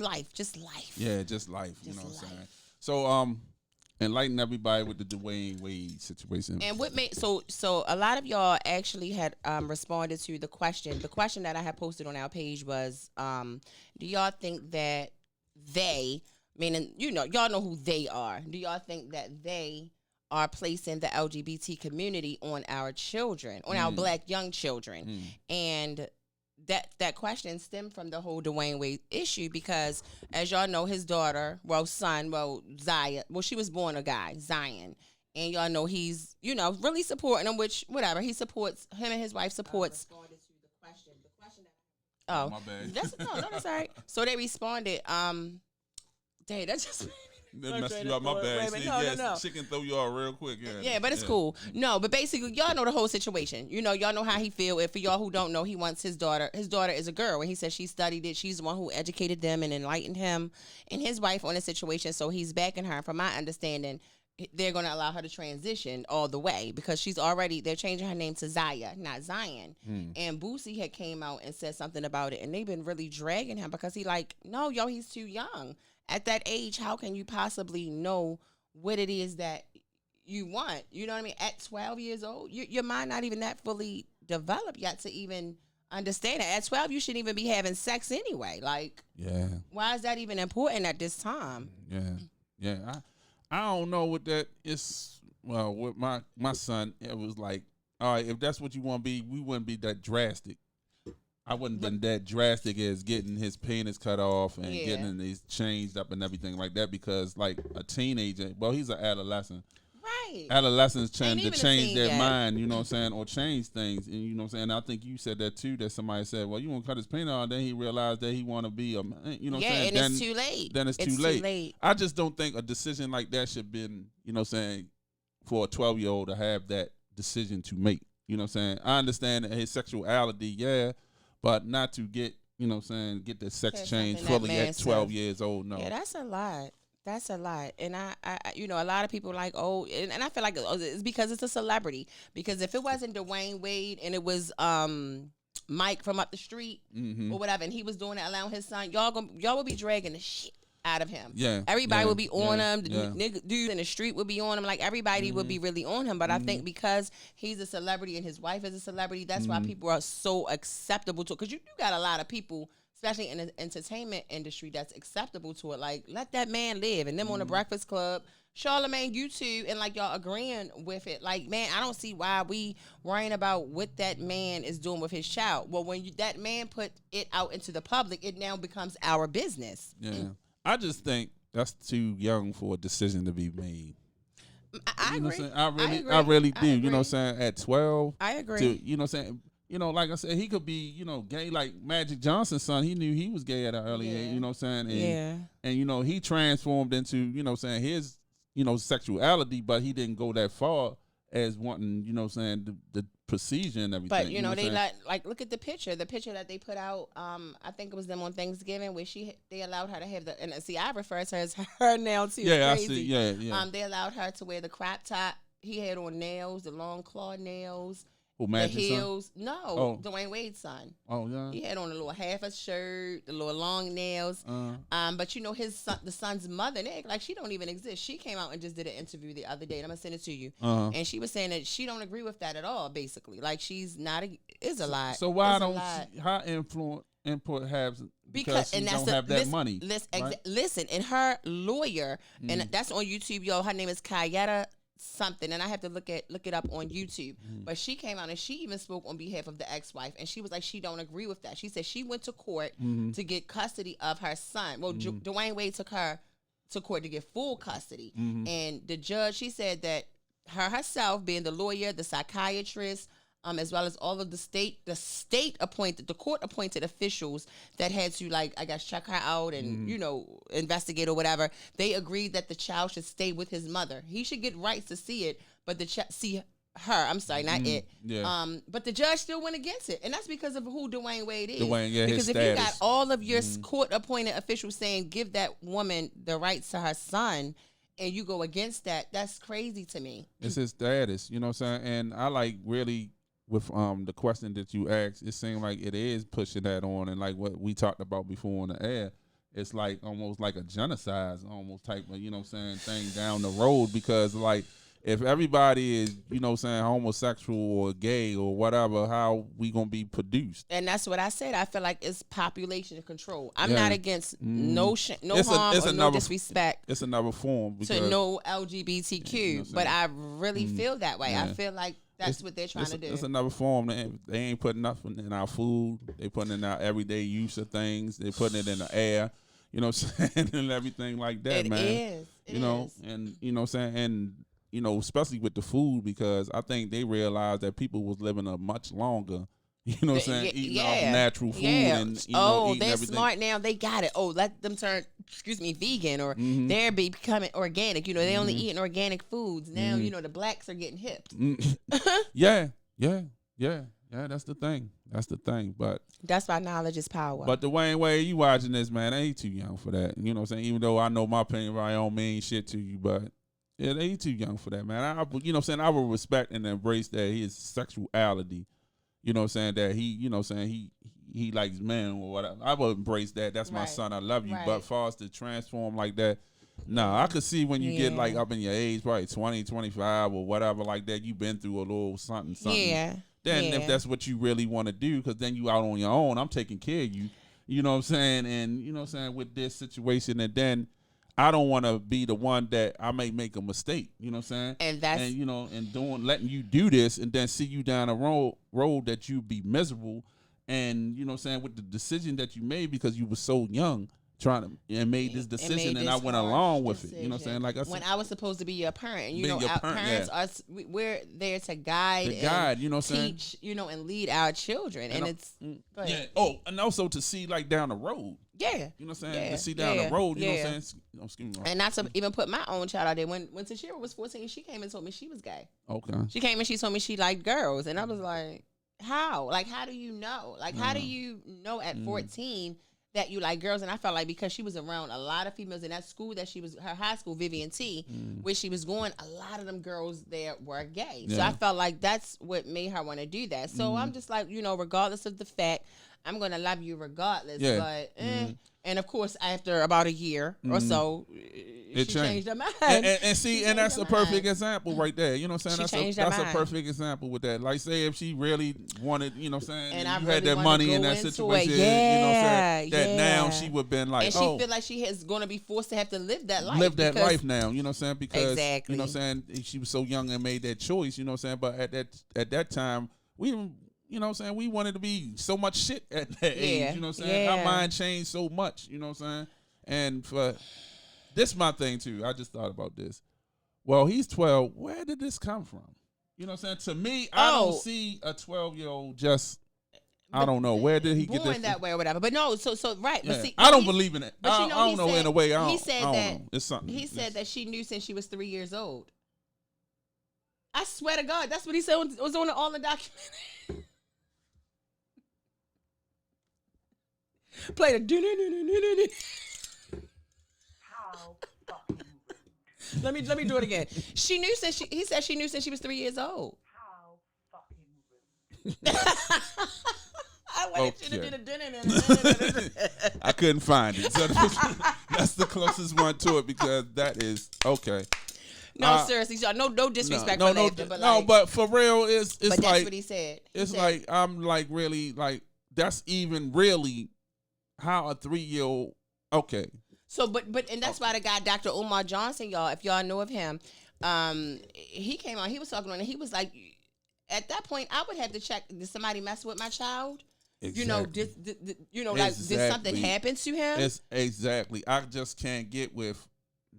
life, just life. Yeah, just life. You Just know what I'm saying? life. So enlighten everybody with the Dwayne Wade situation. And what made so a lot of y'all actually had responded to the question. The question that I had posted on our page was, do y'all think that they, meaning y'all know who they are? Do y'all think that they are placing the LGBT community on our children, on our black young children? And that question stemmed from the whole Dwayne Wade issue because, as y'all know, his daughter, Zaya, she was born a guy, Zion. And y'all know he's, really supporting him, which, whatever, he supports, him and his wife supports. Responded to the question. The question that My bad. That's all right. So they responded, dang, that just That messed you up. My bad. No. She can throw you off real quick. Yeah, but it's cool. No, but basically, y'all know the whole situation. Y'all know how he feel. And for y'all who don't know, he wants his daughter. His daughter is a girl, and he said she studied it. She's the one who educated them and enlightened him and his wife on the situation. So he's backing her. From my understanding, they're going to allow her to transition all the way because they're changing her name to Zaya, not Zion. And Boosie had came out and said something about it, and they've been really dragging him because no, he's too young. At that age, how can you possibly know what it is that you want? You know what I mean? At 12 years old, your mind not even that fully developed yet to even understand it. At 12, you shouldn't even be having sex anyway. Why is that even important at this time? Yeah. I don't know what that is. Well, with my son, it was like, all right, if that's what you want to be, we wouldn't be that drastic. I wouldn't been that drastic as getting his penis cut off and getting his changed up and everything like that because like a teenager, he's an adolescent. Right. Adolescents tend to change their mind, you know what I'm saying, or change things. And you know what I'm saying? I think you said that too, that somebody said, well, you want to cut his penis off, then he realized that he want to be a man, you know what I'm saying? Yeah, and it's too late. Then it's too late. I just don't think a decision like that should been, you know what I'm saying, for a 12-year-old to have that decision to make. You know what I'm saying? I understand that his sexuality, but not to get, you know what I'm saying, get the sex change fully at 12 years old, no. Yeah, that's a lot. That's a lot. And I a lot of people like, and I feel like it's because it's a celebrity. Because if it wasn't Dwayne Wade and it was Mike from up the street or whatever, and he was doing it, allowing his son, y'all would be dragging the shit out of him. Yeah. Everybody would be on him. The dude in the street would be on him. Like, everybody would be really on him. But I think because he's a celebrity and his wife is a celebrity, that's why people are so acceptable to it. Because you got a lot of people, especially in the entertainment industry, that's acceptable to it. Like, let that man live. And them on the Breakfast Club, Charlamagne, you two, and like y'all agreeing with it. Like, man, I don't see why we worrying about what that man is doing with his child. Well, when that man put it out into the public, it now becomes our business. Yeah. I just think that's too young for a decision to be made. I agree. I really do. You know what I'm saying? At 12. I agree. You know what I'm saying? Like I said, he could be, gay like Magic Johnson's son. He knew he was gay at an early age, you know what I'm saying? And he transformed into, his, sexuality, but he didn't go that far as wanting, the procedure and everything. But, they like look at the picture that they put out. I think it was them on Thanksgiving where they allowed her to have and see, I refer to her as her now too. Yeah, crazy. I see. Yeah. They allowed her to wear the crop top. He had on nails, the long claw nails. Who, the Magic's heels. son? No, Dwayne Wade's son. Oh, yeah. He had on a little half a shirt, the little long nails. But his son, the son's mother, like she don't even exist. She came out and just did an interview the other day, and I'm gonna send it to you. And she was saying that she don't agree with that at all. Basically, like she's not. It's a lot. So why don't her input has because she don't have that money? Listen, and her lawyer, and that's on YouTube, yo. Her name is Kayetta something, and I have to look it up on YouTube. But she came out and she even spoke on behalf of the ex-wife, and she was like, she don't agree with that. She said she went to court to get custody of her son. Well, Dwayne Wade took her to court to get full custody, and the judge, she said that her herself, being the lawyer, the psychiatrist, as well as all of the court appointed officials that had to, like, I guess, check her out and, investigate or whatever, they agreed that the child should stay with his mother. He should get rights to see it, but see her, I'm sorry, not it. Yeah. But the judge still went against it. And that's because of who Dwayne Wade is. Because if you got all of your court appointed officials saying, give that woman the rights to her son, and you go against that, that's crazy to me. It's his status, you know what I'm saying? And I really, with the question that you asked, it seemed like it is pushing that on, and like what we talked about before on the air, it's like almost like a genocide, almost type of, you know what I'm saying, thing down the road, because like if everybody is, you know what I'm saying, homosexual or gay or whatever, how we gonna be produced? And that's what I said. I feel like it's population control. I'm Yeah. not against no It's harm or no another disrespect It's another form because to no LGBTQ, You know what I'm but saying? I really feel that way. I Yeah. feel like that's what they're trying to do. It's another form. They ain't putting nothing in our food. They putting in our everyday use of things. They putting it in the air. You know what I'm saying? And everything like that, It man. is. You know, and you know what I'm saying? And you know, especially with the food, because I think they realized that people was living a much longer, you know what I'm saying, eating off natural food and eating they're everything. smart now. They got it. Oh, let them turn, vegan, or they're becoming organic. You know, they only eating organic foods. Now, you know, the blacks are getting hip. Yeah. That's the thing. But that's why knowledge is power. But the Wayne Wade, you watching this, man, they ain't too young for that. You know what I'm saying? Even though I know my opinion probably don't mean shit to you, but yeah, they ain't too young for that, man. You know what I'm saying? I would respect and embrace that his sexuality. You know what I'm saying? That he, you know what I'm saying, he likes men or whatever. I would embrace that. That's my son. I love you. Right. But as far as to transform like that, no, I could see when you get like up in your age, probably 20, 25 or whatever like that, you've been through a little something. Yeah. Then if that's what you really want to do, because then you out on your own, I'm taking care of you. You know what I'm saying? And you know what I'm saying, with this situation, and then I don't want to be the one that I may make a mistake. You know what I'm saying? And you know, and letting you do this, and then see you down a road that you be miserable, and you know what I'm saying, with the decision that you made because you were so young, and made this decision, and I went along with it. You know what I'm saying? Like I said, when I was supposed to be your parent, you know, our parents are we're there to guide, you know what I'm saying, teach, you know, and lead our children, and it's Oh, and also to see like down the road. Yeah. You know what I'm saying? To see down the road, you know what I'm saying? Excuse me. And not to even put my own child out there. When Tashira was 14, she came and told me she was gay. Okay. She came and she told me she liked girls. And I was like, how? Like, how do you know? Like, how do you know at 14 that you like girls? And I felt like because she was around a lot of females in that school that she was, her high school, Vivian T, where she was going, a lot of them girls there were gay. Yeah. So I felt like that's what made her want to do that. So I'm just like, you know, regardless of the fact, I'm going to love you regardless. Yeah. But, and of course, after about a year or so, she changed her mind. And see, and that's a perfect example right there. You know what I'm saying? That's a perfect example with that. Like, say if she really wanted, you know what I'm saying, and you had that money in that situation, you know what I'm saying, that now she would have been like, and she feel like she is going to be forced to have to live that life. Live that life now, you know what I'm saying? Because, exactly. you know what I'm saying, she was so young and made that choice, you know what I'm saying? But at that time, we didn't, you know what I'm saying, we wanted to be so much shit at that age, you know what I'm saying? Our mind changed so much, you know what I'm saying? And for this my thing too, I just thought about this. Well, he's 12. Where did this come from? You know what I'm saying? To me, I don't see a 12-year-old just, I don't know. Where did he get this? Born that way or whatever. But no, so right. Yeah. But see, I don't believe in it. But I don't know, in a way. I he said don't that, know. It's something. He said that she knew since she was 3 years old. I swear to God, that's what he said was on all the documentary. Play the How fucking rude. Let me do it again. She knew since he said she knew since she was 3 years old. How fucking rude. I wanted you to do the I couldn't find it. So that's the closest one to it, because that is okay. No, seriously, y'all. No disrespect for laughter, but like, but for real, it's but like, that's what he said. It's like, I'm like, really, like, that's even really how a 3-year-old. Okay. So, but and that's why the guy, Dr. Umar Johnson, y'all, if y'all know of him, he came on. He was talking on, and he was like, at that point, I would have to check. Did somebody mess with my child? Exactly. You know, like, did something happen to him? It's exactly. I just can't get with.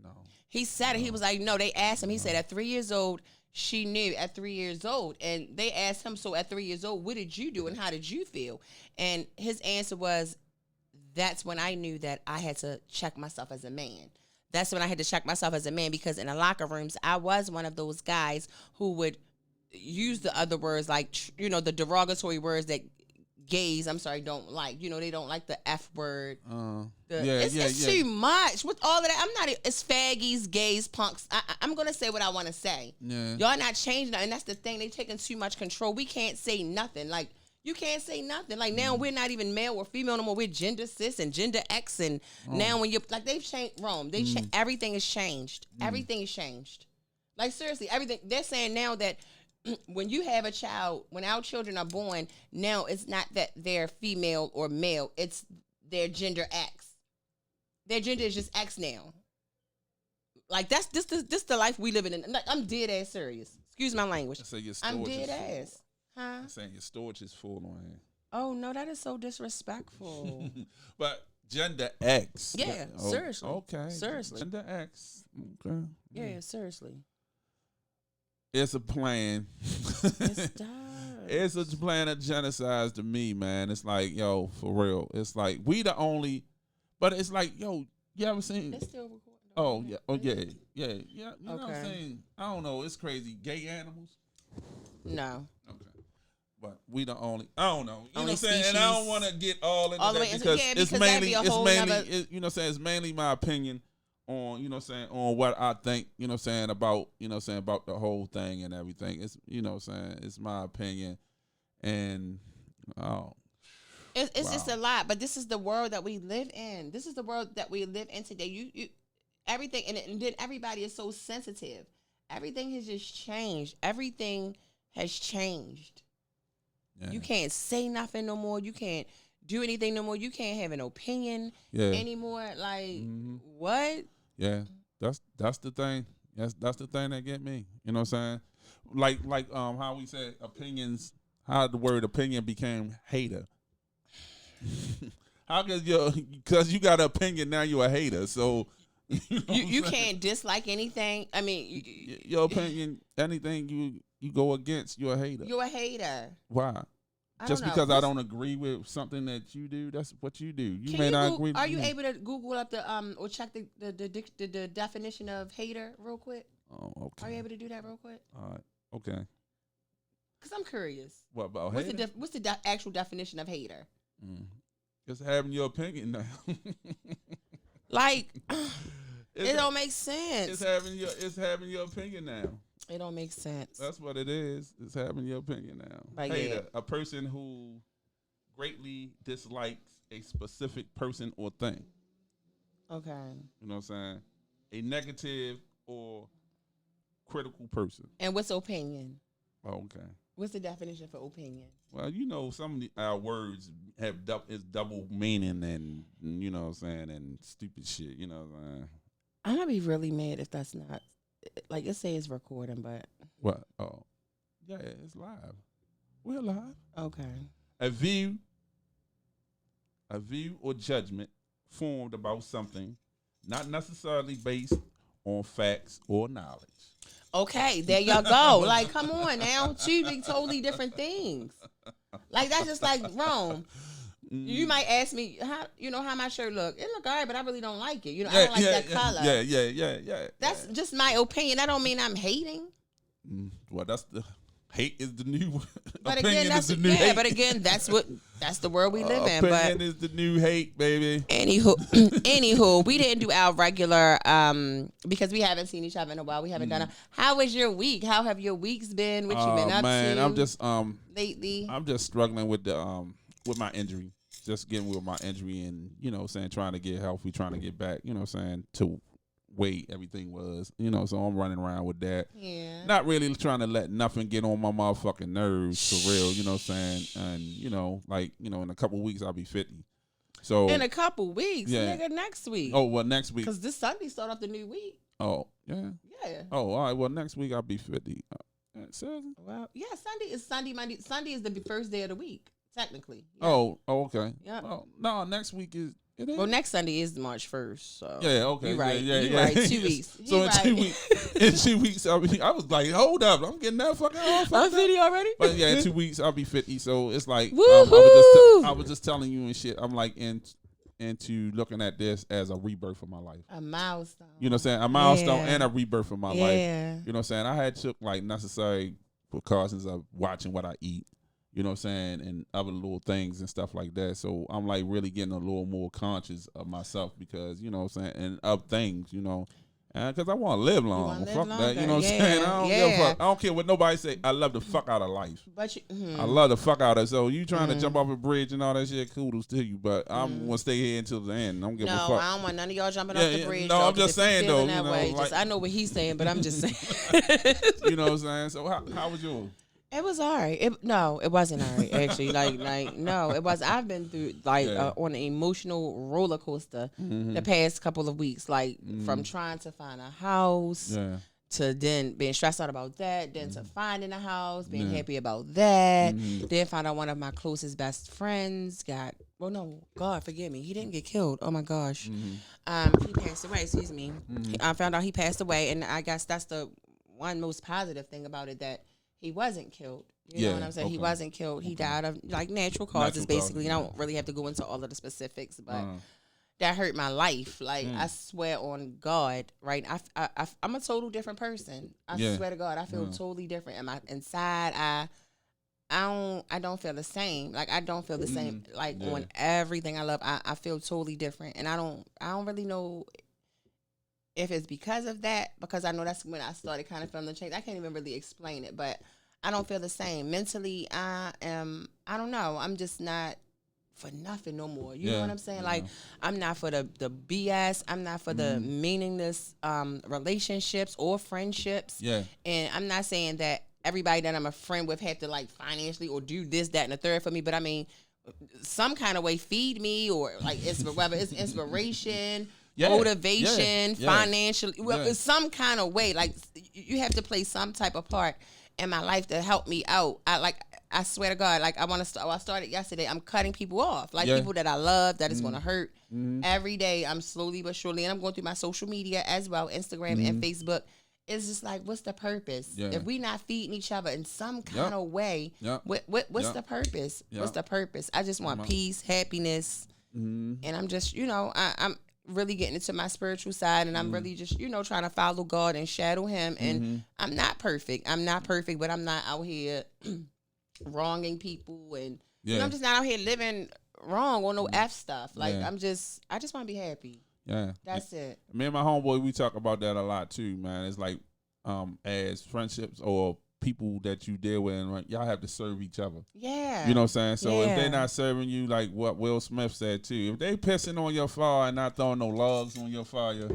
No. He said it. He was like, no. They asked him. He said at 3 years old, she knew at 3 years old, and they asked him, so at 3 years old, what did you do and how did you feel? And his answer was, that's when I knew that I had to check myself as a man. That's when I had to check myself as a man, because in the locker rooms, I was one of those guys who would use the other words, like, you know, the derogatory words that gays, don't like. You know, they don't like the F word. It's too much. With all of that, I'm not, it's faggies, gays, punks. I'm going to say what I want to say. Yeah. Y'all not changing that, and that's the thing. They taking too much control. We can't say nothing. Like, You can't say nothing. Like now we're not even male or female no more. We're gender cis and gender X. And now when you're like they've changed Rome. Everything is changed. Everything is changed. Like seriously, everything. They're saying now that when you have a child, when our children are born, now it's not that they're female or male. It's their gender X. Their gender is just X now. Like that's this the life we living in. Like, I'm dead ass serious. Excuse my language. So I'm dead ass. Huh? I'm saying your storage is full on here. Oh no, that is so disrespectful. But gender X. Yeah, seriously. Okay. Seriously. Gender X. Okay. Yeah, seriously. It's a plan. It does. It's a plan of genocide to me, man. It's like, yo, for real. It's like we the only, but it's like, yo, you ever seen? It's still recording. Oh yeah, yeah. You know what I'm Okay. saying? I don't know. It's crazy. Gay animals. No. Okay. But we the only. I don't know. You know Only what I'm saying? And I don't species. want to get all into All the that way into- because yeah, it's because that'd mainly, be a it's whole mainly, nother- you know what I'm saying? It's mainly my opinion on, you know what I'm saying, on what I think, you know what I'm saying, about, you know what I'm saying, about the whole thing and everything. It's, you know what I'm saying, it's my opinion. And, It's just a lot, but this is the world that we live in. This is the world that we live in today. You everything, and then everybody is so sensitive. Everything has just changed. Everything has changed. yeah. You can't say nothing no more. You can't do anything no more. You can't have an opinion anymore. Like what? Yeah, that's the thing. That's the thing that get me. You know what I'm saying? Like how we said opinions. How the word opinion became hater. How could because you got an opinion now you're a hater. So you can't dislike anything. I mean, your opinion, anything you go against, you're a hater. You're a hater. Why? Just because I don't agree with something that you do, that's what you do. You may not agree. Are you able to Google up the or check the definition of hater real quick? Oh, okay. Are you able to do that real quick? All right. Okay. Because I'm curious. What about What's hater? what's the actual definition of hater? Just having your opinion now. Like, it don't make sense. It's having your opinion now. It don't make sense. That's what it is. It's having your opinion now. Like, Hater, a person who greatly dislikes a specific person or thing. Okay. You know what I'm saying? A negative or critical person. And what's opinion? Oh, okay. What's the definition for opinion? Well, you know, some of our words have is double meaning and, you know what I'm saying, and stupid shit, you know what I'm saying? I'm going to be really mad if that's not, like, it says it's recording, but. What? Oh, yeah, it's live. We're live. Okay. A view or judgment formed about something, not necessarily based on facts or knowledge. Okay, there y'all go. Like, come on now. Two big totally different things. Like, that's just like Rome. You might ask me, how my shirt look. It look all right, but I really don't like it. I don't like that color. Yeah. That's just my opinion. That don't mean I'm hating. Well, that's the hate is the new But opinion again, is the new hate. but again, that's the world we live in. Opinion But is the new hate, baby. anywho, we didn't do our regular because we haven't seen each other in a while. We haven't done How was your week? How have your weeks been? What you been up to? I'm just lately. I'm just struggling with the with my injury. Just getting with my injury and, you know, saying trying to get healthy, trying to get back, you know, saying to way everything was, you know, so I'm running around with that. Yeah. Not really trying to let nothing get on my motherfucking nerves for real, you know what I'm saying? And, you know, like, you know, in a couple of weeks I'll be 50. So in a couple weeks, yeah. nigga, next week. Oh, well, next week. Because this Sunday start off the new week. Oh, yeah. Yeah. Oh, all right. Well, next week I'll be 50. Well, yeah, Sunday is Sunday, Monday. Sunday is the first day of the week, technically. Yeah. Oh, okay. Yeah. Oh, no, next week is. It is? Well, next Sunday is March 1st. So Yeah, okay. You right. Yeah, you right. 2 weeks. So in 2 weeks, in 2 weeks, I was like, hold up, I'm getting that fucking off. On video already? But yeah, in 2 weeks I'll be 50. So it's like Woohoo! I was just telling you and shit. I'm like into looking at this as a rebirth of my life. A milestone. You know what I'm saying? A milestone Yeah. and a rebirth of my life. Yeah. You know what I'm saying? I had took like necessary precautions of watching what I eat. You know what I'm saying? And other little things and stuff like that. So I'm like really getting a little more conscious of myself because, you know what I'm saying, and of things, you know. Because I want to live long. wanna live Fuck that. You longer. know what I'm Yeah, saying? I don't give a yeah. fuck. I don't care what nobody say. I love the fuck out of life. But you, I love the fuck out of it. So you trying to jump off a bridge and all that shit, kudos to you. But I'm going to stay here until the end. I don't give a no, fuck. I don't want none of y'all jumping off the bridge. No, though, I'm just 'cause if you saying, feeling though. that You know, way, like, I know what he's saying, but I'm just saying. you know what I'm saying? So how was yours? It was all right. It wasn't all right, actually. No, it was. I've been through, on an emotional roller coaster the past couple of weeks, from trying to find a house to then being stressed out about that, then to finding a house, being happy about that, then found out one of my closest best friends God forgive me, he didn't get killed. Oh my gosh. He passed away, excuse me. I found out he passed away, and I guess that's the one most positive thing about it, that he wasn't killed. You know what I'm saying? Okay. He wasn't killed. He died of natural causes, basically. I don't really have to go into all of the specifics, but that hurt my life. I swear on God, right? I'm a total different person. I swear to God, I feel totally different. And inside, I don't feel the same. I don't feel the same. On everything I love, I feel totally different. And I don't really know if it's because of that, because I know that's when I started kind of feeling the change. I can't even really explain it, but I don't feel the same. Mentally, I don't know. I'm just not for nothing no more. You know what I'm saying? I'm not for the BS. I'm not for the meaningless relationships or friendships. Yeah. And I'm not saying that everybody that I'm a friend with have to financially or do this, that, and the third for me, but I mean, some kind of way feed me, or whether it's inspiration, motivation, financially, some kind of way. You have to play some type of part in my life to help me out. I swear to God, I started yesterday. I'm cutting people off, people that I love, that is going to hurt. Every day, I'm slowly but surely, and I'm going through my social media as well, Instagram and Facebook. It's just what's the purpose? Yeah. If we not feeding each other in some kind of way, what's the purpose? What's the purpose? I just want peace, happiness, and I'm just, I'm really getting into my spiritual side, and I'm really just, trying to follow God and shadow Him. And I'm not perfect, but I'm not out here wronging people, and I'm just not out here living wrong on no F stuff. I just want to be happy. Yeah, that's it. Me and my homeboy, we talk about that a lot too, man. It's as friendships or people that you deal with, and y'all have to serve each other. Yeah. You know what I'm saying? So if they're not serving you, like what Will Smith said too, if they pissing on your fire and not throwing no logs on your fire,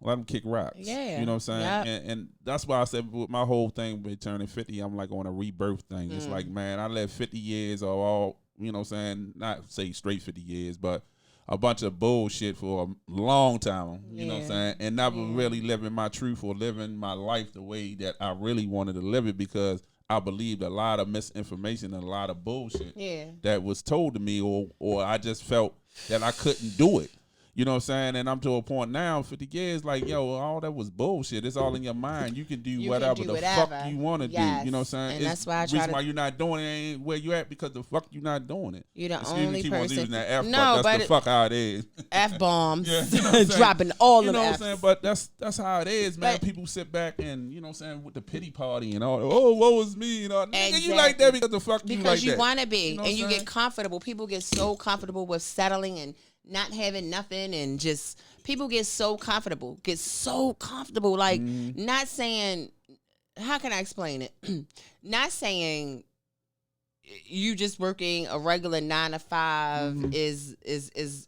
let them kick rocks. Yeah. You know what I'm saying? Yep. And that's why I said with my whole thing with turning 50, I'm on a rebirth thing. It's man, I lived 50 years of all, you know what I'm saying? Not say straight 50 years, but a bunch of bullshit for a long time, you know what I'm saying? And never really living my truth or living my life the way that I really wanted to live it, because I believed a lot of misinformation and a lot of bullshit that was told to me, or I just felt that I couldn't do it. You know what I'm saying? And I'm to a point now, 50 years, all that was bullshit. It's all in your mind. You can do whatever the fuck you want to do. You know what I'm saying? And that's why the reason why you're not doing it ain't where you at, because the fuck you not doing it. You're the only person. Using that F, no, but that's the fuck how it is. F-bombs. You know dropping all of them. You know what I'm saying? But that's how it is, man. People sit back and, you know what I'm saying, with the pity party and all, woe is me. You know, exactly. You like that because the fuck you like that. Because you want to be. You know and you get comfortable. People get so comfortable with settling and not having nothing, and just people get so comfortable, not saying, how can I explain it? Not saying you just working a regular 9 to 5 is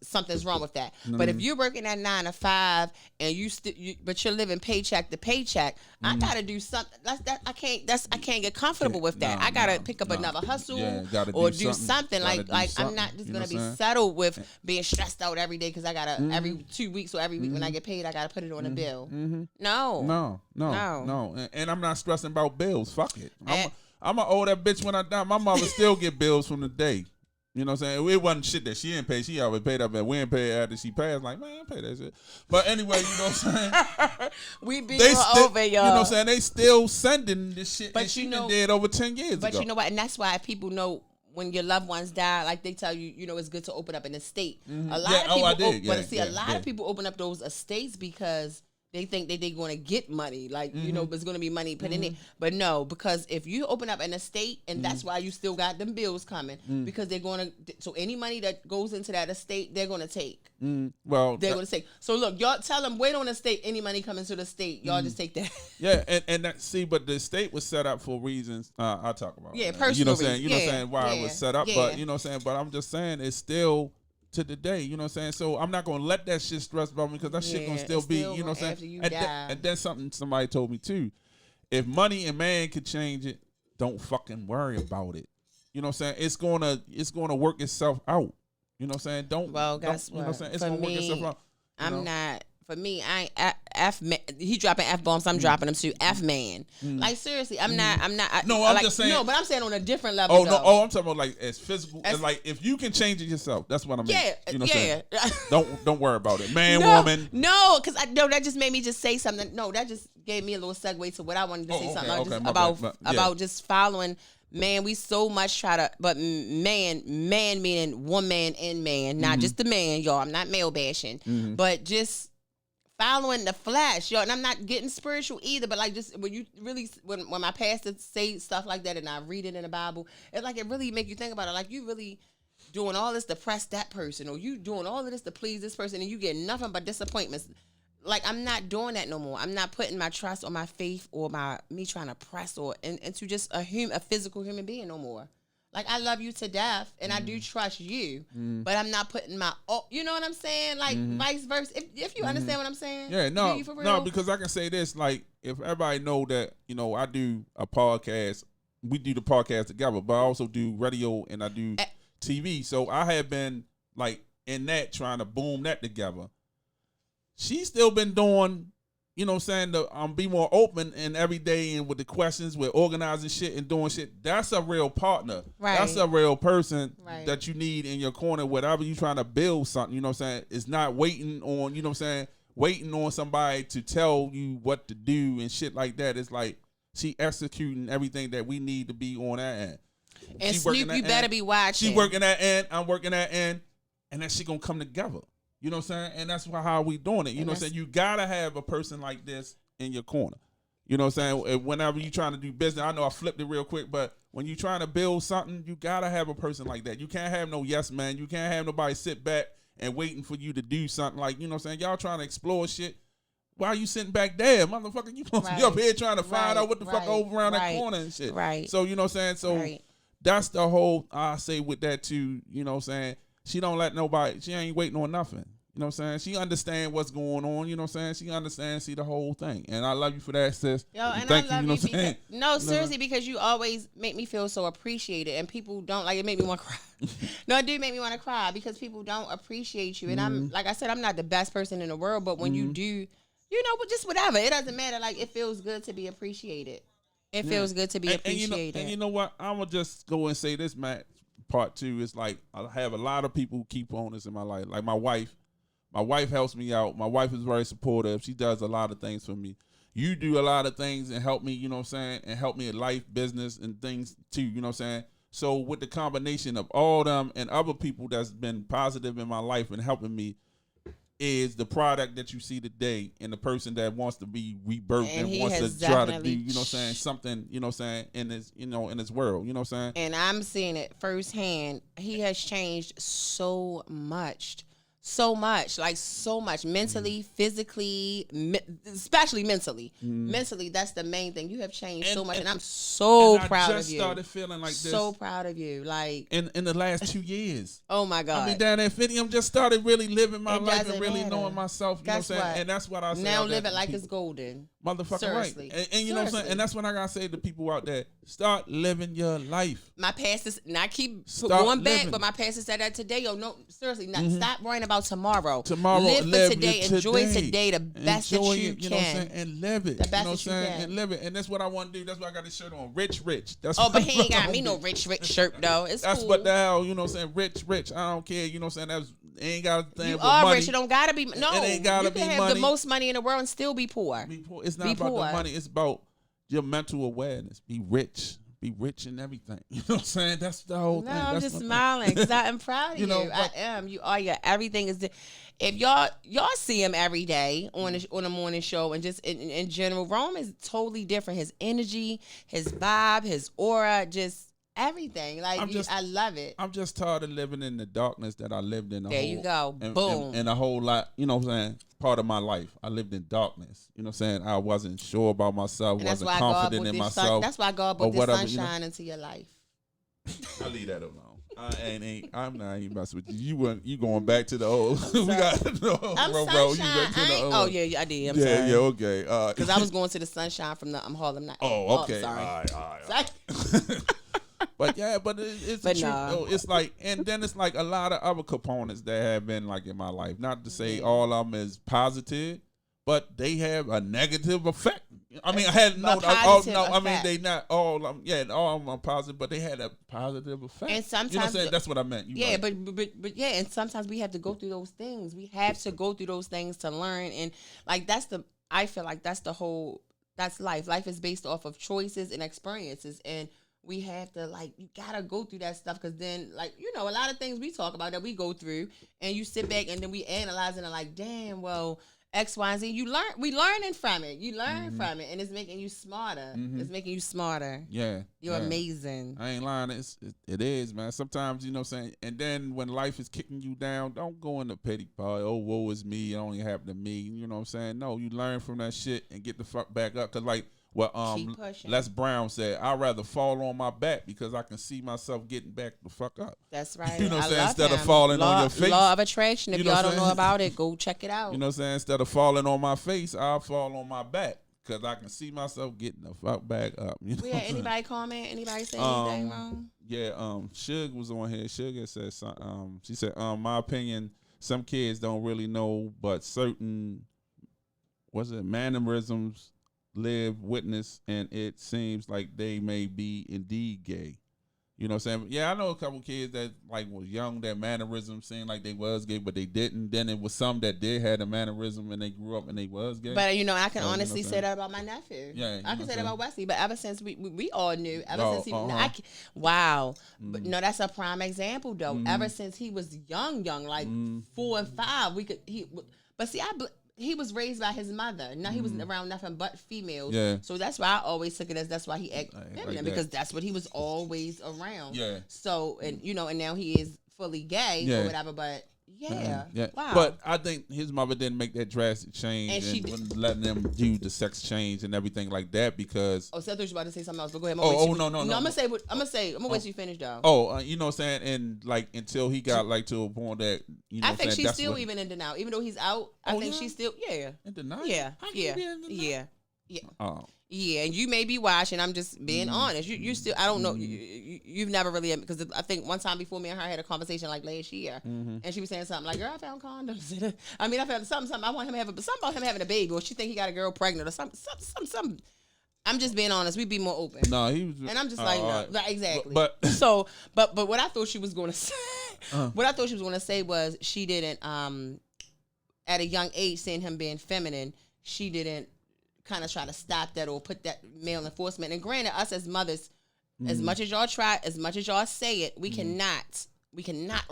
something's wrong with that. But if you're working at 9 to 5 and but you're living paycheck to paycheck, I gotta do something. I can't get comfortable with that. I gotta pick up another hustle or do something. I'm not just gonna be settled with being stressed out every day because I gotta every 2 weeks or every week when I get paid I gotta put it on a bill. No. And I'm not stressing about bills. Fuck it. I'm gonna owe that bitch when I die. My mother still get bills from the day. You know what I'm saying? It wasn't shit that she didn't pay. She always paid up, and we didn't pay after she passed. Man, I pay that shit. But anyway, you know what I'm saying? We be over, y'all. You know what I'm saying? They still sending this shit that she did over 10 years ago. But you know what? And that's why people know when your loved ones die, they tell you, it's good to open up an estate. A lot of people, a lot of people open up those estates because they think that they're going to get money, like, you know, it's going to be money put in it. But no, because if you open up an estate, and that's why you still got them bills coming, because they're going to, so any money that goes into that estate, they're going to take. Well, they're going to take. So look, y'all tell them, wait on the estate, any money coming to the state, y'all just take that. Yeah, and that, see, but the estate was set up for reasons, I'll talk about. Yeah, personal you know what I'm saying? reasons. You know what I'm saying? Why it was set up, but you know what I'm saying? But I'm just saying, it's still to the day, you know what I'm saying? So I'm not gonna let that shit stress about me, because that shit gonna still be, you know what I'm saying? And then something somebody told me too. If money and man could change it, don't fucking worry about it. You know what I'm saying? It's gonna work itself out. You know what I'm saying? Guess what? You know what I'm saying? It's gonna work itself out. I'm not. For me, I ain't F man. He dropping F bombs. I'm dropping them too. F man. Like seriously, I'm not. No, I'm like, just saying. No, but I'm saying on a different level. Oh no. Oh, I'm talking about like as physical. As like if you can change it yourself, that's what I mean. Yeah. You know what I'm saying? Don't worry about it, man, no, woman. No, because that just made me just say something. No, that just gave me a little segue to what I wanted to say. Something about just following. Man, we so much try to, but man meaning woman and man, not just the man, y'all. I'm not male bashing, but just following the flesh, yo. And I'm not getting spiritual either, but like just when you really, when my pastor say stuff like that and I read it in the Bible, it's like it really make you think about it. Like you really doing all this to press that person, or you doing all of this to please this person, and you get nothing but disappointments. Like I'm not doing that no more. I'm not putting my trust or my faith or me trying to press or into just a physical human being no more. Like I love you to death and I do trust you, but I'm not putting my you know what I'm saying? Like vice versa. If you understand what I'm saying? Yeah, no, because I can say this, like if everybody know that, you know, I do a podcast, we do the podcast together, but I also do radio and I do TV. So I have been like in that trying to boom that together. She's still been doing, you know what I'm saying, be more open and every day and with the questions, with organizing shit and doing shit. That's a real partner. Right. That's a real person that you need in your corner, whatever you trying to build something, you know what I'm saying? It's not waiting on, you know what I'm saying, waiting on somebody to tell you what to do and shit like that. It's like she executing everything that we need to be on that end. And Snoop, you better be watching. She working that end, I'm working that end, and that shit gonna come together. You know what I'm saying? And that's how we doing it. You know what I'm saying? You got to have a person like this in your corner. You know what I'm saying? Whenever you trying to do business, I know I flipped it real quick, but when you trying to build something, you got to have a person like that. You can't have no yes man. You can't have nobody sit back and waiting for you to do something like, you know what I'm saying? Y'all trying to explore shit. Why are you sitting back there? Motherfucker, you supposed to be up here trying to find out what the fuck over around that corner and shit. Right. So, you know what I'm saying? So that's the whole, I say with that too, you know what I'm saying? She don't let nobody, she ain't waiting on nothing. You know what I'm saying? She understand what's going on. You know what I'm saying? She understands, see the whole thing. And I love you for that, sis. Yo, and thank I love you, know what I'm saying? No, seriously, because you always make me feel so appreciated. And people don't, like, it make me want to cry. No, it do make me want to cry because people don't appreciate you. And I'm, like I said, I'm not the best person in the world. But when you do, you know, just whatever. It doesn't matter. Like, it feels good to be appreciated. It feels good to be appreciated. And you know what? I'm going to just go and say this, Matt. Part two is like, I have a lot of people who keep on this in my life. Like my wife. My wife helps me out. My wife is very supportive. She does a lot of things for me. You do a lot of things and help me, you know what I'm saying, and help me in life, business, and things too, you know what I'm saying? So with the combination of all them and other people that's been positive in my life and helping me is the product that you see today and the person that wants to be rebirthed and wants to try to do, you know what I'm saying, something, you know what I'm saying, in this, you know, in this world, you know what I'm saying? And I'm seeing it firsthand. He has changed so much. So much mentally, physically, especially mentally. Mentally, that's the main thing. You have changed so much, and I'm so proud of you. I just started feeling like this. So proud of you, like in the last 2 years. Oh my God! I mean, down at 50, I'm just started really living my life and really knowing myself. You know what I'm saying? And that's what I say. Now live it like it's golden, motherfucker. Seriously. Right? And you know what I'm saying? And that's what I gotta say to people out there: start living your life. My pastor, and I keep going back, but my pastor said that today. Yo, no, seriously, stop worrying about tomorrow. Live for today. Enjoy today the best that you can. You know what I'm saying? And live it. The best you know what I'm that you saying? can. And live it. And that's what I want to do. That's why I got this shirt on. Rich. That's but he ain't got me no rich shirt though. It's that's cool. what the hell, you know what I'm saying? Rich. I don't care. You know what I'm saying? That's ain't got a thing. You but are money. rich. It don't gotta be. No, it ain't gotta be money. You can have the most money in the world and still be poor. It's not about the money. It's about your mental awareness. Be rich. be rich and everything. You know what I'm saying? That's the whole No, thing. I'm That's just my thing. smiling because I'm proud of you. But, I am. You are. Your everything is. If y'all see him every day on a morning show and just in general, Rome is totally different. His energy, his vibe, his aura, just everything. Like I love it. I'm just tired of living in the darkness that I lived in. You go. Boom. And a whole lot. You know what I'm saying? Part of my life, I lived in darkness. You know what I'm saying? I wasn't sure about myself. And Wasn't confident in myself. That's why God put this sunshine into your life. I leave that alone. I'm not even messing with you. You going back to the old? We got I'm row. Sunshine. Oh yeah, I did. I'm sorry. Yeah, okay. Because I was going to the sunshine from the Harlem Night. Oh, okay. Sorry. All right. But it's the truth. nah. It's like, and then it's like a lot of other components that have been like in my life. Not to say all of them is positive, but they have a negative effect. I mean, I had I mean, they not all. All of them are positive, but they had a positive effect. And sometimes, you know what I'm saying? That's what I meant. But and sometimes we have to go through those things. We have to go through those things to learn, and like I feel like that's life. Life is based off of choices and experiences, and we have to you gotta go through that stuff because then a lot of things we talk about that we go through, and you sit back and then we analyze it and like, damn, well. X, Y, and Z. We learning from it. You learn from it, and it's making you smarter. It's making you smarter. Yeah, you're amazing. I ain't lying. It is, man. Sometimes you know what I'm saying. And then when life is kicking you down, don't go in the pity party. Oh, woe is me. It only happened to me. You know what I'm saying? No, you learn from that shit and get the fuck back up. Cause Les Brown said, I'd rather fall on my back because I can see myself getting back the fuck up. That's right. You know what I'm saying? Instead of falling on your face. Law of attraction. If y'all don't know about it, go check it out. You know what I'm saying? Instead of falling on my face, I'll fall on my back because I can see myself getting the fuck back up. You know anybody comment? Anybody say anything wrong? Yeah, Suge was on here. Suge said, she said, my opinion, some kids don't really know, but certain, mannerisms live witness, and it seems like they may be indeed gay. You know what I'm saying? Yeah, I know a couple kids that was young, their mannerisms seemed like they was gay, but they didn't. Then it was some that did have a mannerism and they grew up and they was gay. But I can honestly say that about my nephew. Yeah, I can say that about Wesley. But ever since we all knew, since he wow. But no, that's a prime example though. Ever since he was young, 4 and 5, but see, he was raised by his mother. Now he was around nothing but females. Yeah. So that's why I always took it as that's why he acted feminine because that's what he was always around. Yeah. So and now he is fully gay or whatever. But yeah. Wow. But I think his mother didn't make that drastic change and she letting them do the sex change and everything like that because. Oh, so I thought you were about to say something else. But go ahead. No. I'm gonna wait till you finish though. Oh, you know what I'm saying, and until he got to a point that I think she's still even in denial, even though he's out. I think she's still in denial. Yeah. Oh. Yeah, and you may be watching. I'm just being honest. You still, I don't know. You've never really, because I think one time before me and her had a conversation last year, and she was saying something like, "Girl, I found condoms." I mean, I found something. I want him to have something about him having a baby, or she think he got a girl pregnant, or something. I'm just being honest. We be more open. No, he was, and I'm just like, no, right, exactly. But but what I thought she was going to say, what I thought she was going to say was she didn't, at a young age, seeing him being feminine, she didn't kind of try to stop that or put that male enforcement. And granted, us as mothers, as much as y'all try, as much as y'all say it, we cannot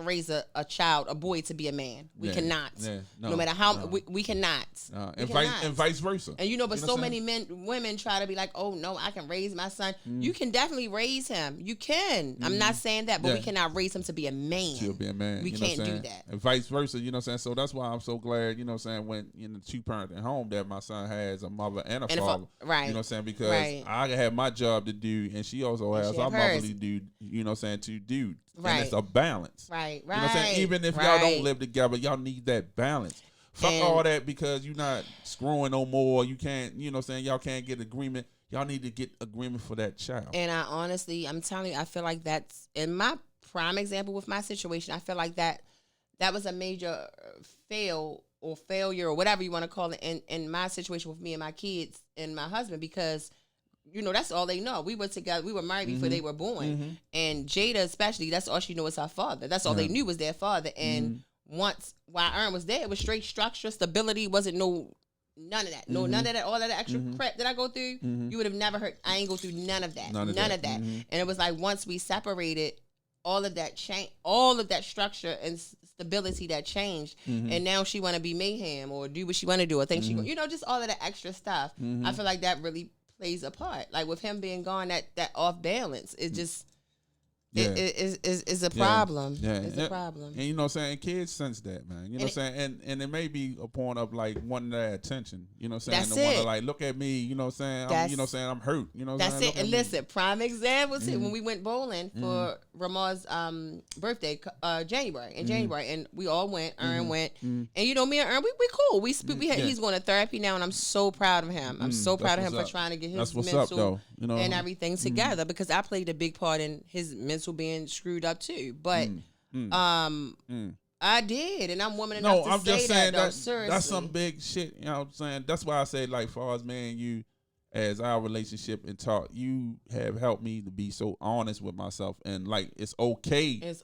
raise a child, a boy, to be a man. We cannot. Yeah, no matter how we cannot. And vice versa. And but so many women try to be like, oh no, I can raise my son. You can definitely raise him. You can. I'm not saying that, but we cannot raise him to be a man. She'll be a man. We can't do that. And vice versa. You know what I'm saying? So that's why I'm so glad, when in the 2-parent home that my son has a mother and a father. Right. You know what I'm saying? Because I have my job to do and she also has her motherly do, to do. Right. And it's a balance. Right. You know what I'm saying? Even if y'all don't live together, y'all need that balance. Fuck all that because you're not screwing no more. You can't, y'all can't get agreement. Y'all need to get agreement for that child. And I'm telling you, I feel like that's, in my prime example with my situation, I feel like that was a major failure or whatever you want to call it in my situation with me and my kids and my husband because that's all they know. We were together. We were married before they were born. And Jada, especially, that's all she knew was her father. That's all they knew was their father. And once, while Aaron was there, it was straight structure, stability. Wasn't no none of that. No, none of that. All of that extra crap that I go through, you would have never heard. I ain't go through none of that. None of that. And it was like once we separated, all of that change, all of that structure and stability that changed. And now she want to be mayhem or do what she want to do or think she, just all of that extra stuff. I feel like that really plays a part. Like with him being gone, that off balance, it just. Yeah. It's a problem. Yeah. It's a problem. And you know what I'm saying? Kids sense that, man. You know what I'm saying? And it may be a point of like wanting that attention. You know what I'm saying? That's to want it. to like look at me, you know what I'm saying? You know what I'm saying? I'm hurt. You know what I'm saying? That's it. And listen, prime example too, when we went bowling for Ramar's birthday, January, and we all went, Ern went. And you know, me and Ern, we cool. He's going to therapy now, and I'm so proud of him. I'm so proud of him for trying to get his mental and everything together, because I played a big part in his mental being screwed up too. But I did, and I'm woman enough to I'm say just saying that, though, seriously. That's some big shit. You know what I'm saying? That's why I say, like, far as me and you, as our relationship and talk, you have helped me to be so honest with myself, and like it's okay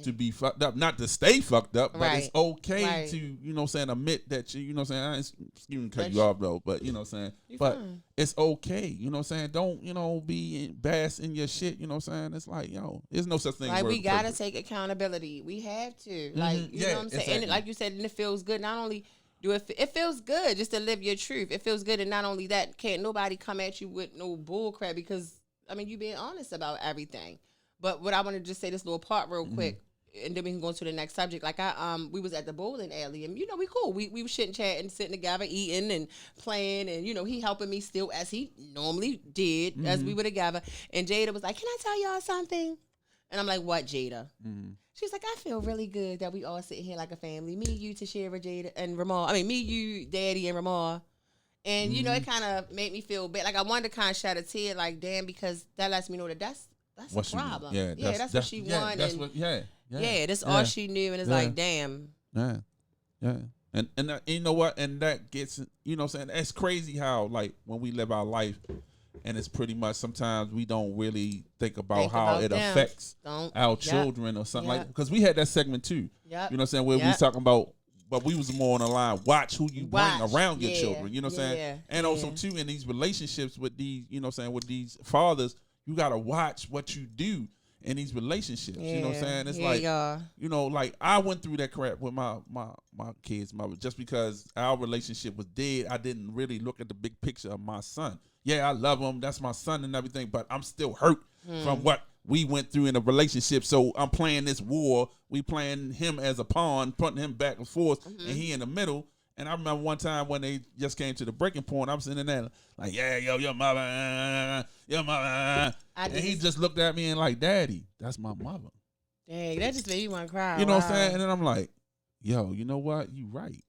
to be fucked up, not to stay fucked up, but it's okay to, you know what I'm saying, admit that you know what I'm saying, I ain't cut you off though, but you know what I'm saying, but it's okay, you know what I'm saying, don't be bass in your shit, you know what I'm saying, it's like, there's no such thing. Like, we gotta take accountability, we have to, like, you know what I'm saying, exactly. And like you said, and it feels good, not only it feels good just to live your truth. It feels good, and not only that, can't nobody come at you with no bull crap, because I mean, you being honest about everything. But what I want to just say, this little part real quick, and then we can go to the next subject. Like we was at the bowling alley, and we cool. We were chatting, sitting together, eating and playing, and he helping me still as he normally did as we were together. And Jada was like, "Can I tell y'all something?" And I'm like, "What, Jada?" She's like, "I feel really good that we all sitting here like a family. Me, you, Tashira, Jada, and Ramar. I mean, me, you, Daddy, and Ramar." And, it kind of made me feel bad. Like, I wanted to kind of shed a tear, like, damn, because that lets me know that that's what a problem. That's what she wanted. That's all she knew. And it's like, damn. Yeah. And you know what? And that gets, you know what I'm saying? It's crazy how, like, when we live our life, and it's pretty much sometimes we don't really think about how it affects our children or something like, because we had that segment too. You know what I'm saying? Where we was talking about, but we was more on the line, watch who you bring around your children. You know what I'm saying? And also too, in these relationships with these, you know what I'm saying, with these fathers, you got to watch what you do in these relationships. You know what I'm saying? It's like, like I went through that crap with my kids, just because our relationship was dead. I didn't really look at the big picture of my son. Yeah, I love him. That's my son and everything, but I'm still hurt from what we went through in a relationship. So I'm playing this war. We playing him as a pawn, putting him back and forth, and he in the middle. And I remember one time when they just came to the breaking point, I'm sitting there like, yeah, your mother. And he just looked at me and like, Daddy, that's my mother. Dang, that just made me want to cry. You know what I'm saying? And then I'm like, yo, you know what? You right.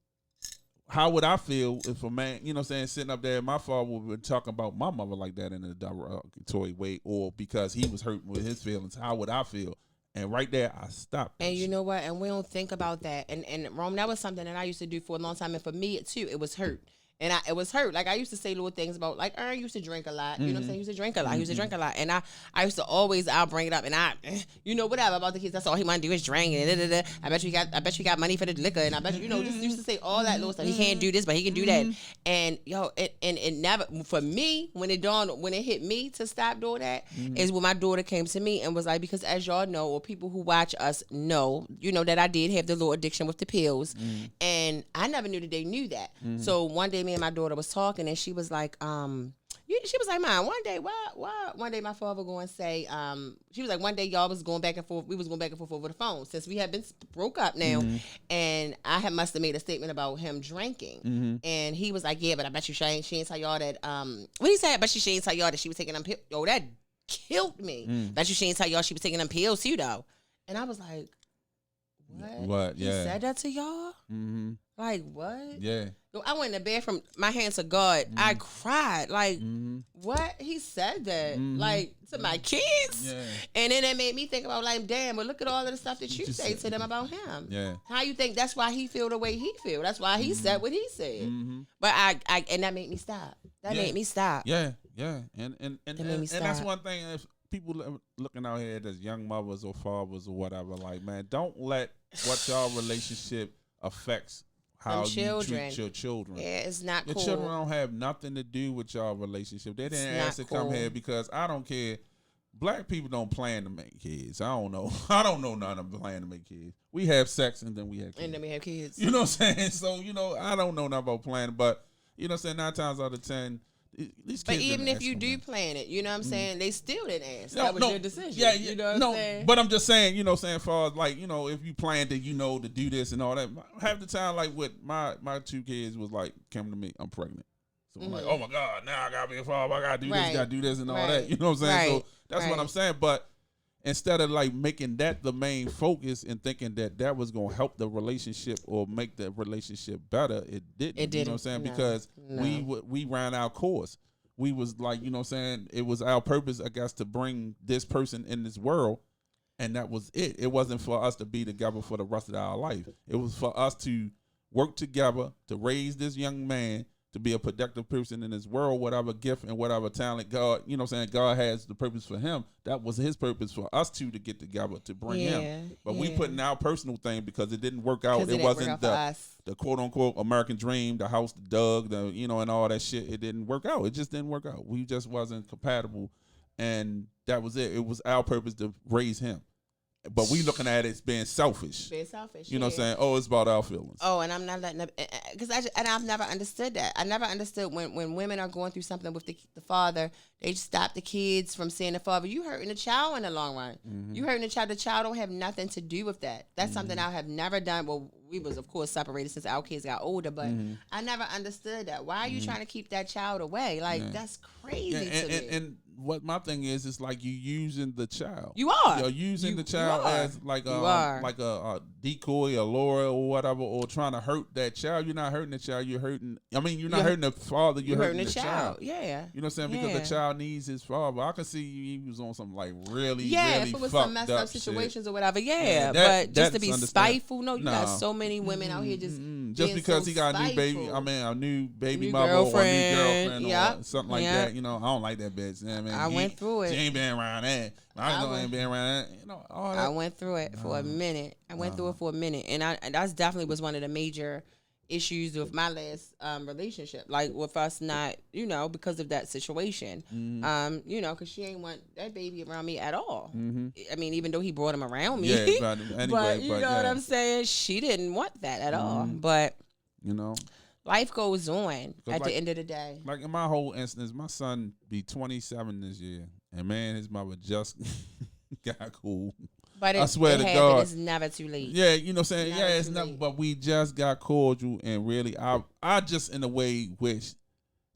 How would I feel if a man, you know what I'm saying, sitting up there, my father would be talking about my mother like that in a derogatory way, or because he was hurting with his feelings? How would I feel? And right there, I stopped. And you know what? And we don't think about that. And Rome, that was something that I used to do for a long time. And for me, too, it was hurt. And it was hurt. Like, I used to say little things about, like, I used to drink a lot. You know what I'm saying? I used to drink a lot. He used to drink a lot. And I used to always, I'll bring it up. And whatever about the kids. That's all he want to do is drink. And I bet you got money for the liquor. And I bet you, just used to say all that little stuff. He can't do this, but he can do that. And, it never, for me, when it hit me to stop doing that, is when my daughter came to me and was like, because as y'all know, or people who watch us know, that I did have the little addiction with the pills. And I never knew that they knew that. So one day, me and my daughter was talking, and she was like, she was like, Mom, one day, why? One day my father go and say, she was like, one day y'all was going back and forth, we was going back and forth over the phone, since we had been broke up now, and I must have made a statement about him drinking, and he was like, yeah, but I bet you she ain't tell y'all that, what he said, but she ain't tell y'all that she was taking them pills. Yo, that killed me. Bet you she ain't tell y'all she was taking them pills too, though. And I was like, what? He said that to y'all? Like, what? Yeah. I went in the bathroom, my hands to God. I cried. Like, what? He said that. Like, to my kids? Yeah. And then it made me think about, like, damn, but look at all of the stuff that you say to them about him. Yeah. How you think that's why he feel the way he feel? That's why he said what he said. But and that made me stop. That made me stop. Yeah. And that's one thing, if people looking out here as young mothers or fathers or whatever, like, man, don't let what y'all relationship affects how you children. treat your children. Yeah, it's not Your cool. children don't have nothing to do with y'all relationship. They didn't It's ask to not come cool. here because I don't care. Black people don't plan to make kids. I don't know. I don't know none of them plan to make kids. We have sex and then we have kids. And then we have kids. You know what I'm saying? So, I don't know nothing about planning, but, you know what I'm saying, 9 times out of 10, these kids. But even didn't if you ask for do nothing. plan it, you know what I'm saying, they still didn't ask. No, that was no, your decision. Yeah, you know what no, I'm saying? but I'm just saying, far as like, if you planned it, to do this and all that. Half the time, like with my 2 kids was like, come to me, I'm pregnant. So I'm like, oh my God, now I gotta be a father, I gotta do this, gotta do this and all that. You know what I'm saying? So that's what I'm saying. But instead of like making that the main focus and thinking that was gonna help the relationship or make the relationship better, it didn't. You know what I'm saying? No, because we ran our course. We was like, you know what I'm saying? It was our purpose, I guess, to bring this person in this world. And that was it. It wasn't for us to be together for the rest of our life. It was for us to work together to raise this young man to be a productive person in this world, whatever gift and whatever talent God, you know what I'm saying, God has the purpose for him. That was his purpose for us two to get together to bring him. But we put in our personal thing because it didn't work out. It wasn't the quote unquote American dream, the house, the Doug, and all that shit. It didn't work out. It just didn't work out. We just wasn't compatible. And that was it. It was our purpose to raise him. But we looking at it as being selfish. Being selfish. You know what I'm saying? Oh, it's about our feelings. Oh, and I'm not letting up. Because I've never understood that. I never understood when women are going through something with the father, they stop the kids from seeing the father. You hurting the child in the long run. Mm-hmm. You hurting the child. The child don't have nothing to do with that. That's something I have never done. Well, we was, of course, separated since our kids got older, but I never understood that. Why are you trying to keep that child away? Like, that's crazy to me. And what my thing is like you using the child. You are. You're using the child as like a decoy, a lure, or whatever, or trying to hurt that child. You're not hurting the child. You're hurting. I mean, you're not hurting the father. You're hurting the child. Yeah. You know what I'm saying? Because the child needs his father. I can see he was on some like really, if it was some messed up situations or whatever. But just to be spiteful. No, you got so many women out here just because he got a new baby. I mean, a new baby mother or a new girlfriend or something like that. You know, I don't like that bitch. You know what I mean, went through it. She ain't been around that. I ain't been around that. You know, all that. I went through it for a minute. And that definitely was one of the major issues with my last relationship, like with us not, because of that situation, because she ain't want that baby around me at all. I mean, even though he brought him around me, but you know what I'm saying, she didn't want that at all. But life goes on at the end of the day. Like in my whole instance, my son be 27 this year, and man, his mother just got cool. But I swear to God, it's never too late. Yeah, you know what I'm saying? It's not, but we just got cordial, and really, I just in a way wish,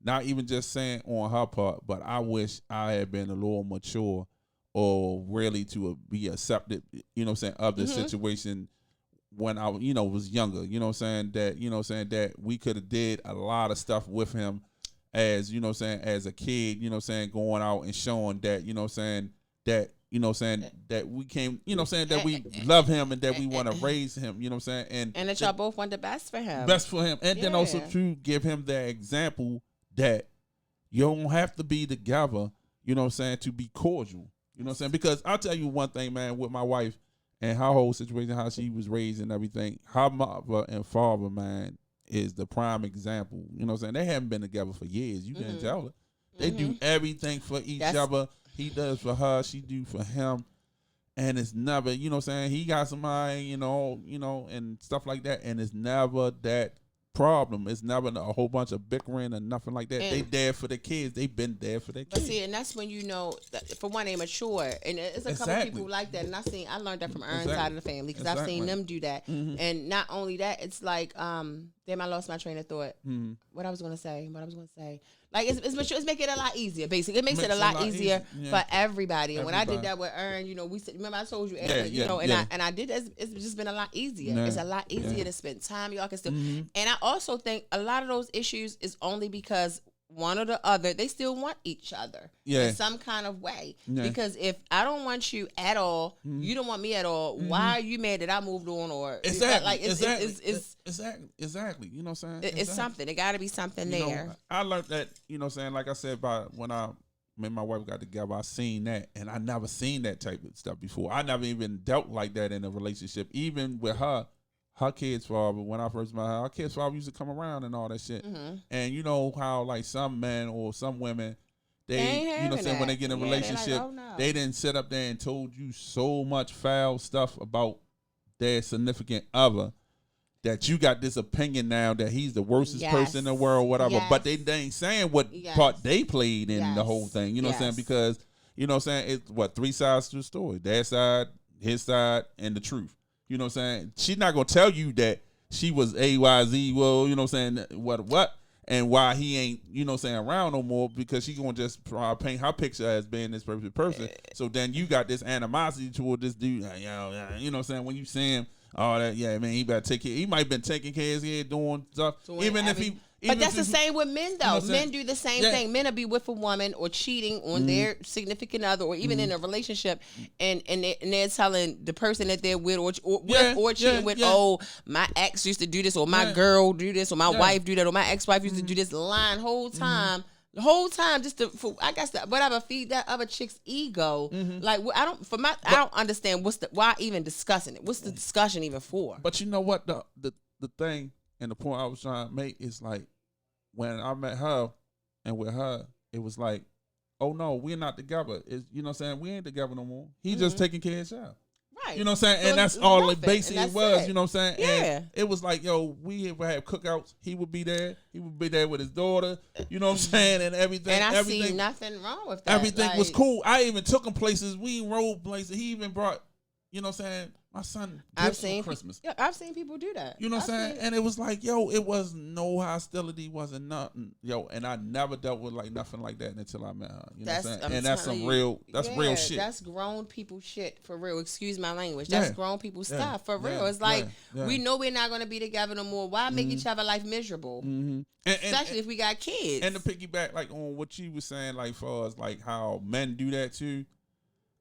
not even just saying on her part, but I wish I had been a little mature or really to be accepted, you know what I'm saying, of the situation when I, was younger, you know what I'm saying, that we could have did a lot of stuff with him as, as a kid, going out and showing that, that we came, that we love him and that we want to raise him, and that y'all both want the best for him. And then also to give him that example that you don't have to be together, to be cordial, because I'll tell you one thing, man, with my wife and her whole situation, how she was raised and everything, her mother and father, man, is the prime example. They haven't been together for years. You can tell her. They do everything for each other. He does for her, she do for him. And it's never, he got somebody, and stuff like that. And it's never that problem. It's never a whole bunch of bickering or nothing like that. They there for the kids. They've been there for their kids. But see, and that's when that, for one, they mature. And it's a couple people like that. And I learned that from Aaron's side of the family because I've seen them do that. And not only that, it's like, damn, I lost my train of thought. What I was going to say. Like, it's mature. It's making it a lot easier, basically. It makes it a lot easier for everybody. And when I did that with Aaron, we said, remember I told you, and I did that. It's just been a lot easier. It's a lot easier to spend time. Y'all can still. And I also think a lot of those issues is only because one or the other, they still want each other in some kind of way. Because if I don't want you at all, you don't want me at all, why are you mad that I moved on? Or exactly. You know what I'm saying? It's something. It got to be something there. I learned that, like I said, when me and my wife got together, I seen that, and I never seen that type of stuff before. I never even dealt like that in a relationship, even with her her kid's father, when I first met her kid's father used to come around and all that shit. And you know how like some men or some women, they you know what I'm saying, when they get in a relationship, like, no. they didn't sit up there and told you so much foul stuff about their significant other that you got this opinion now that he's the worstest person in the world, whatever. Yes. But they ain't saying what part they played in the whole thing. You know what I'm saying? Because, you know what I'm saying, it's what, 3 sides to the story. Their side, his side, and the truth. You know what I'm saying? She's not going to tell you that she was AYZ, well, you know what I'm saying, what, and why he ain't, you know what I'm saying, around no more, because she's going to just paint her picture as being this perfect person. So then you got this animosity toward this dude. You know what I'm saying? When you see him, oh, that, yeah, man, he better take care. He might have been taking care of his head, doing stuff. Even if he... But that's the same with men, though. You know men do the same thing. Men will be with a woman or cheating on their significant other, or even in a relationship, and they're telling the person that they're with or cheating with, oh, my ex used to do this, or my girl do this, or my wife do that, or my ex-wife used to do this. Lying whole time. The whole time, just I guess whatever, feed that other chick's ego. Like I don't understand why even discussing it. What's the discussion even for? But you know what, the thing and the point I was trying to make is like, when I met her and with her, it was like, oh no, we're not together. You know what I'm saying? We ain't together no more. He just taking care of himself. Right. You know what I'm saying? So and that's all it basically was. It. You know what I'm saying? Yeah. And it was like, yo, we would have cookouts. He would be there. He would be there with his daughter. You know what I'm saying? And everything. And I see nothing wrong with that. Everything was cool. I even took him places. We rode places. He even brought, you know what I'm saying, my son gifts for Christmas. Yeah, I've seen people do that. You know what I'm saying? And it was like, yo, it was no hostility, wasn't nothing. Yo, and I never dealt with like nothing like that until I met her. You know what I'm saying? And that's some real shit. That's grown people shit for real. Excuse my language. That's grown people stuff for real. It's like, we know we're not going to be together no more. Why make each other life miserable? Especially if we got kids. And to piggyback like on what you was saying, like for us, like how men do that too.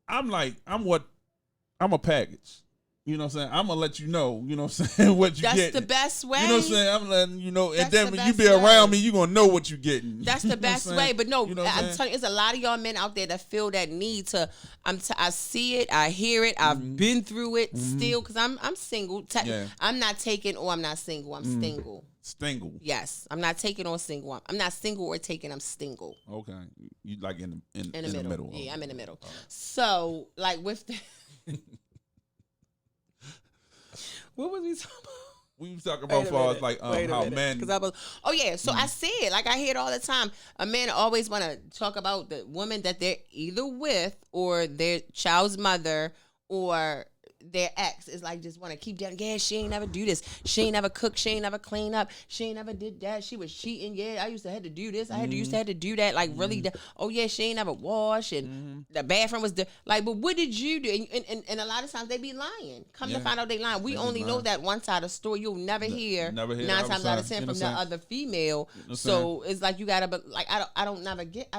I'm a package. You know what I'm saying? I'm gonna let you know, you know what I'm saying, what you getting. That's the best way. You know what I'm saying? I'm letting you know, and then when you be around me, you gonna know what you getting. That's the best way. But no, I'm telling you, there's a lot of y'all men out there that feel that need to. I see it, I hear it, I've been through it still, because I'm single. I'm not taking or I'm not single. I'm single. Stingle. Yes, I'm not taking or single. I'm not single or taking. I'm stingle. Okay, you like in the middle. Yeah, I'm in the middle. Right. So like with the. What was we talking about? We was talking about far as like how men. So I see it. Like I hear it all the time. A man always want to talk about the woman that they're either with or their child's mother or their ex is like just want to keep down. Yeah, she ain't never do this. She ain't never cook. She ain't never clean up. She ain't never did that. She was cheating. Yeah, I used to have to do this. I used to have to do that. Like really. Oh yeah, she ain't never wash and the bathroom was like. But what did you do? And a lot of times they be lying. Come to find out they lying. We only know that one side of the story. You'll never hear 9 times out of 10 from the other female. So it's like you gotta. But like I don't get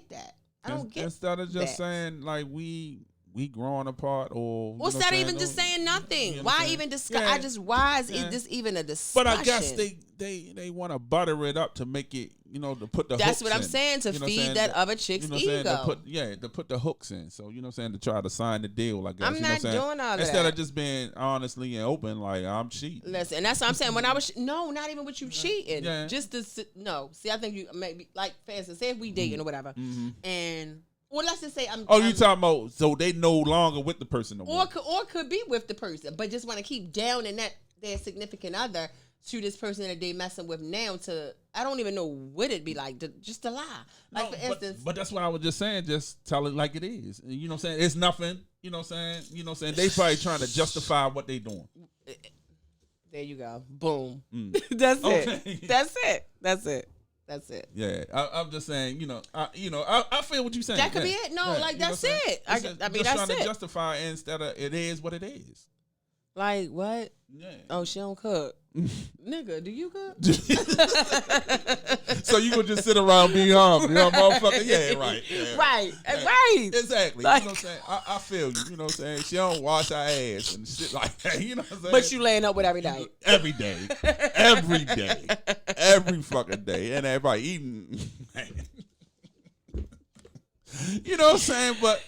that. I don't get. Instead of just saying like we growing apart, or instead of even just saying nothing. Why even discuss? Why is this even a discussion? But I guess they want to butter it up to make it, to put the. That's hooks what I'm saying, to feed that other chick's ego. To put the hooks in. So you know what I'm saying, to try to sign the deal. I guess I'm not doing all that. Instead of just being honestly and open, like I'm cheating. Listen, and that's what I'm saying. When I was not even with you cheating. Yeah. Just to See, I think you maybe like for instance, say if we dating or whatever, and. Well, let's just say you talking about so they no longer with the person no more. Or could be with the person, but just want to keep down in that their significant other to this person that they messing with now. I don't even know what it'd be like just to lie. Like for instance, but that's what I was just saying. Just tell it like it is. You know what I'm saying? It's nothing. You know what I'm saying? They probably trying to justify what they doing. There you go. Boom. That's it. That's it. That's it. Yeah, I'm just saying. I feel what you're saying. That could be it. No, like that's it. I mean, that's trying to justify instead of it is what it is. Like what? Yeah. Oh, she don't cook. Nigga, do you cook? So you gonna just sit around being hungry, motherfucker? Yeah, right. Yeah. Right. Exactly. Like, you know what I'm saying? I feel you. You know what I'm saying? She don't wash her ass and shit like that. You know what I'm saying? But you laying up with every night. Every day. Every day. Every fucking day. And everybody eating. You know what I'm saying? But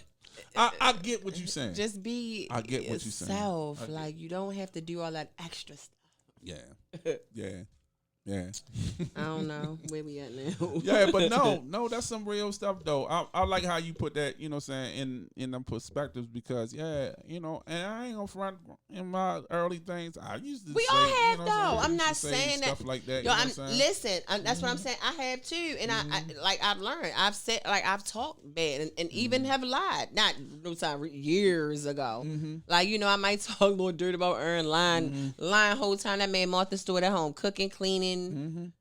I get what you're saying. Just be I get what you're saying. Yourself. Like you don't have to do all that extra stuff. Yeah. I don't know where we at now. Yeah, but no, that's some real stuff though. I like how you put that, you know what I'm saying, in them perspectives because and I ain't gonna front in my early things. I used to We say, all have you know though. I'm used not to say saying stuff that. like that. Yo, You know what I'm saying? listen. That's what I'm saying. I have too, and I've learned. I've said I've talked bad and even have lied. Not no time years ago. Like I might talk a little dirt about Aaron lying whole time. That man Martha Stewart at home cooking, cleaning. Everything.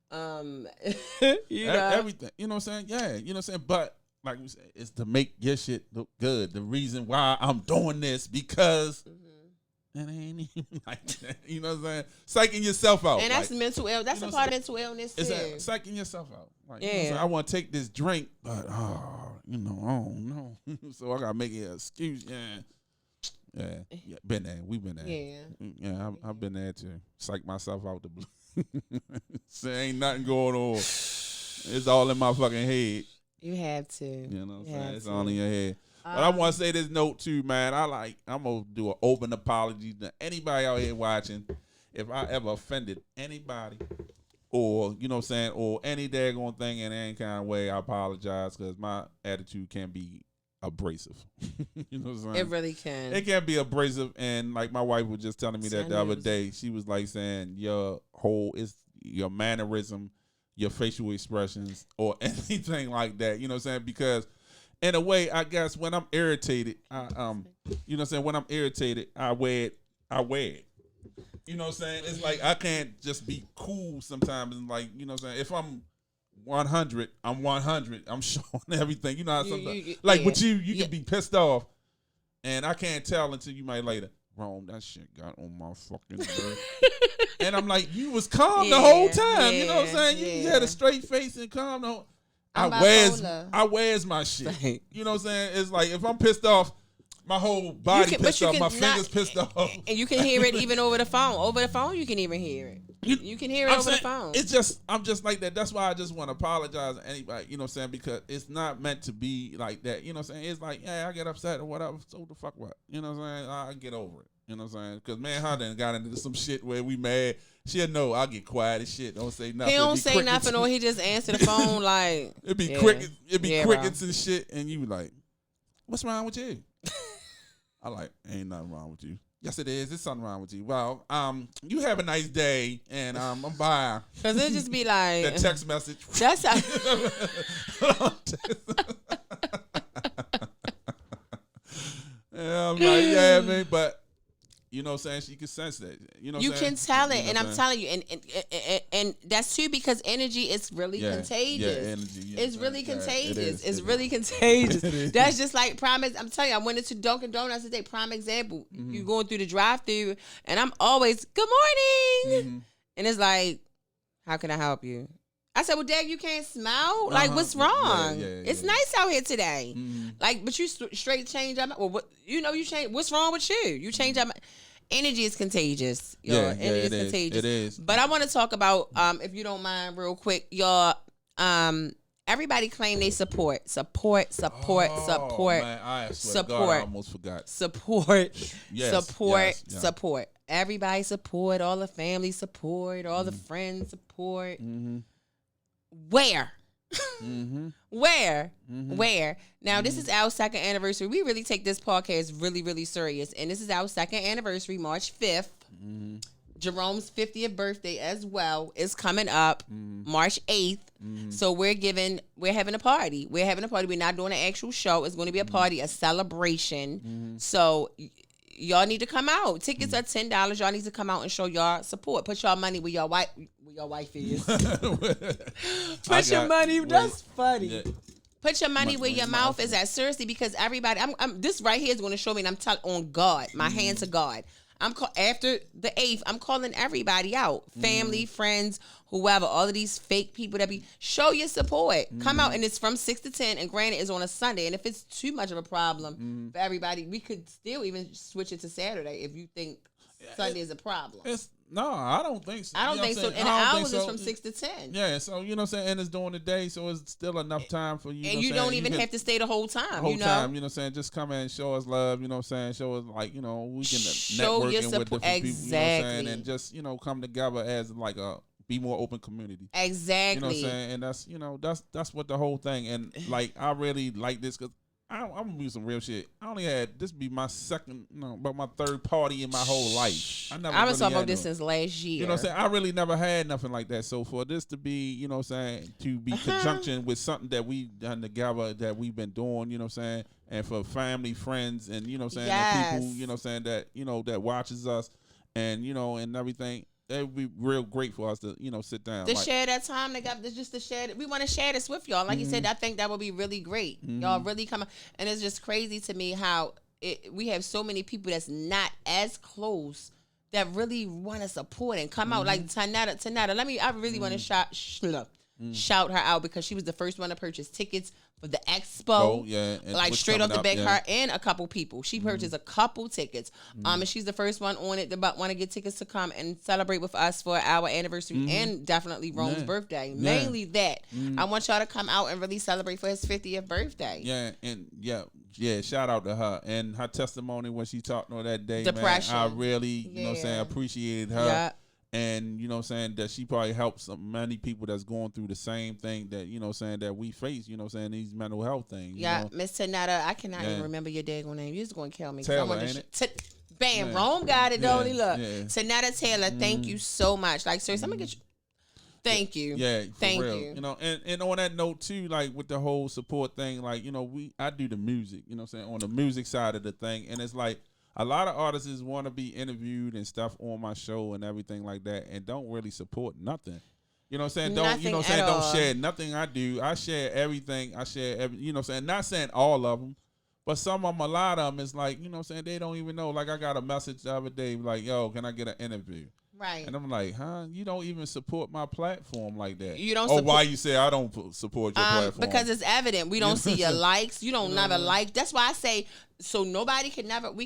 You know what I'm saying? Yeah, you know what I'm saying? But like we said, it's to make your shit look good. The reason why I'm doing this because it ain't even like that. You know what I'm saying? Psyching yourself out. And that's mental illness. That's a part of mental illness too. It's psyching yourself out. Like, yeah. I want to take this drink, but I don't know. So I gotta make it an excuse. Yeah. Been there. We've been there. Yeah. I've been there too. Psych myself out the blue. Say ain't nothing going on. It's all in my fucking head. You have to. You know what I'm saying? It's all in your head. But I want to say this note too, man. I'm going to do an open apology to anybody out here watching. If I ever offended anybody or, you know what I'm saying, or any daggone thing in any kind of way, I apologize because my attitude can be abrasive. You know what I'm saying? It really can. It can be abrasive, and like my wife was just telling me that the other day. She was like saying your mannerism, your facial expressions, or anything like that. You know what I'm saying? Because in a way, I guess when I'm irritated, you know what I'm saying? When I'm irritated, I wear it. You know what I'm saying? It's like I can't just be cool sometimes. And like, you know what I'm saying? If I'm 100, I'm 100. I'm showing everything. You know how sometimes, with you can be pissed off, and I can't tell until you might later. Rome, that shit got on my fucking nerve. And I'm like, you was calm the whole time. You know what I'm saying? You had a straight face and calm. I wears my shit. You know what I'm saying? It's like if I'm pissed off, my whole body pissed off, my fingers pissed off. And you can hear it even over the phone. Over the phone, you can even hear it. You can hear it over the phone. I'm just like that. That's why I just want to apologize to anybody, you know what I'm saying? Because it's not meant to be like that. You know what I'm saying? It's like, yeah, I get upset or whatever. So the fuck what? You know what I'm saying? I get over it. You know what I'm saying? Because man, Honda got into some shit where we mad. She'll know I'll get quiet as shit. Don't say nothing. He don't say nothing or he just answer the phone like. It'd be crickets. It'd be crickets and shit. And you be like, what's wrong with you? I like, ain't nothing wrong with you. Yes, it is. There's something wrong with you. Well, you have a nice day, and I'm bye. Cause it just be like that text message. That's how. Yeah, I'm like, yeah, man, but you know what I'm saying? She can sense that. You know what you I'm can saying? tell it, and I'm telling you, and that's too because energy is really contagious. Yeah, energy. It's really contagious. It's really contagious. That's just like prime. I'm telling you, I went into Dunkin' Donuts today. Prime example. Mm-hmm. You going through the drive-through, and I'm always good morning, and it's like, how can I help you? I said, well, Dad, you can't smile? Like, what's wrong? It's nice out here today. Mm-hmm. Like, but you straight change up. Well, you change. What's wrong with you? You change up. Energy is contagious. Y'all. Energy is contagious. It is. But I want to talk about, if you don't mind, real quick, y'all. Everybody claim they support. Man, I swear to God, I almost forgot. Support. Everybody support. All the family support. All the friends support. Mm-hmm. Where? Mm-hmm. Where? Now, this is our second anniversary. We really take this podcast really, really serious. And this is our second anniversary, March 5th. Mm-hmm. Jerome's 50th birthday as well is coming up March 8th. Mm-hmm. So we're having a party. We're not doing an actual show. It's going to be a party, a celebration. Mm-hmm. So y'all need to come out. Tickets are $10. Y'all need to come out and show y'all support. Put y'all money where your wife is. Put your money. That's funny. Yeah. Put your money where your mouth is at. Seriously, because everybody, I'm this right here is going to show me, and I'm telling on God, my hand to God. After the 8th, I'm calling everybody out, family, friends, whoever, all of these fake people that show your support. Come out, and it's from 6 to 10, and granted, it's on a Sunday. And if it's too much of a problem for everybody, we could still even switch it to Saturday if you think Sunday is a problem. No, I don't think so. I don't think so. And the hours is from 6 to 10. Yeah, so you know what I'm saying, and it's during the day, so it's still enough time for you. And you don't even have to stay the whole time. You know what I'm saying? Just come in and show us love. You know what I'm saying? Show us like we can networking with different people. You know what I'm saying? And just come together as like a be more open community. Exactly. You know what I'm saying? And that's what the whole thing. And like I really like this because I'm gonna be some real shit. I only had this be my but my third party in my whole life. I was talking about this since last year. You know what I'm saying? I really never had nothing like that. So for this to be, you know what I'm saying, to be conjunction with something that we done together that we've been doing, you know what I'm saying, and for family, friends, and you know what I'm saying, and people, you know what I'm saying, that that watches us, and and everything. It would be real great for us to, sit down. To share that time, just to share. We want to share this with y'all. Like you said, I think that would be really great. Y'all really come, and it's just crazy to me how we have so many people that's not as close that really want to support and come out. Like Tanada. I really want to shout her out because she was the first one to purchase tickets for the expo. Like straight off the back, her and a couple people. She purchased a couple tickets. And she's the first one on it that want to get tickets to come and celebrate with us for our anniversary and definitely Rome's birthday. Mainly that. I want y'all to come out and really celebrate for his 50th birthday. Shout out to her and her testimony when she talked on that day. Depression. Man, I really, you know what I'm saying, appreciated her. Yeah. And you know what I'm saying, that she probably helps many people that's going through the same thing that, you know what I'm saying, that we face, you know what I'm saying, these mental health things. Yeah, Miss Tanetta, I cannot even remember your daggone name. You're just going to kill me. Taylor, ain't it? Bam, Rome got it, don't he? Look. Tanetta Taylor, thank you so much. Like, seriously, I'm going to get you. Thank you. Yeah, thank real. you. You know, and on that note too, like with the whole support thing, like, I do the music, you know what I'm saying, on the music side of the thing, and it's like, a lot of artists want to be interviewed and stuff on my show and everything like that, and don't really support nothing. You know what I'm saying? Don't share nothing I do. I share everything. I share you know what I'm saying? Not saying all of them, but some of them, a lot of them, is like, you know what I'm saying, they don't even know. Like I got a message the other day like, yo, can I get an interview? Right. And I'm like, huh? You don't even support my platform like that. You don't. Why you say I don't support your platform? Because it's evident. We don't see your likes. You don't never like. That's why I say, so we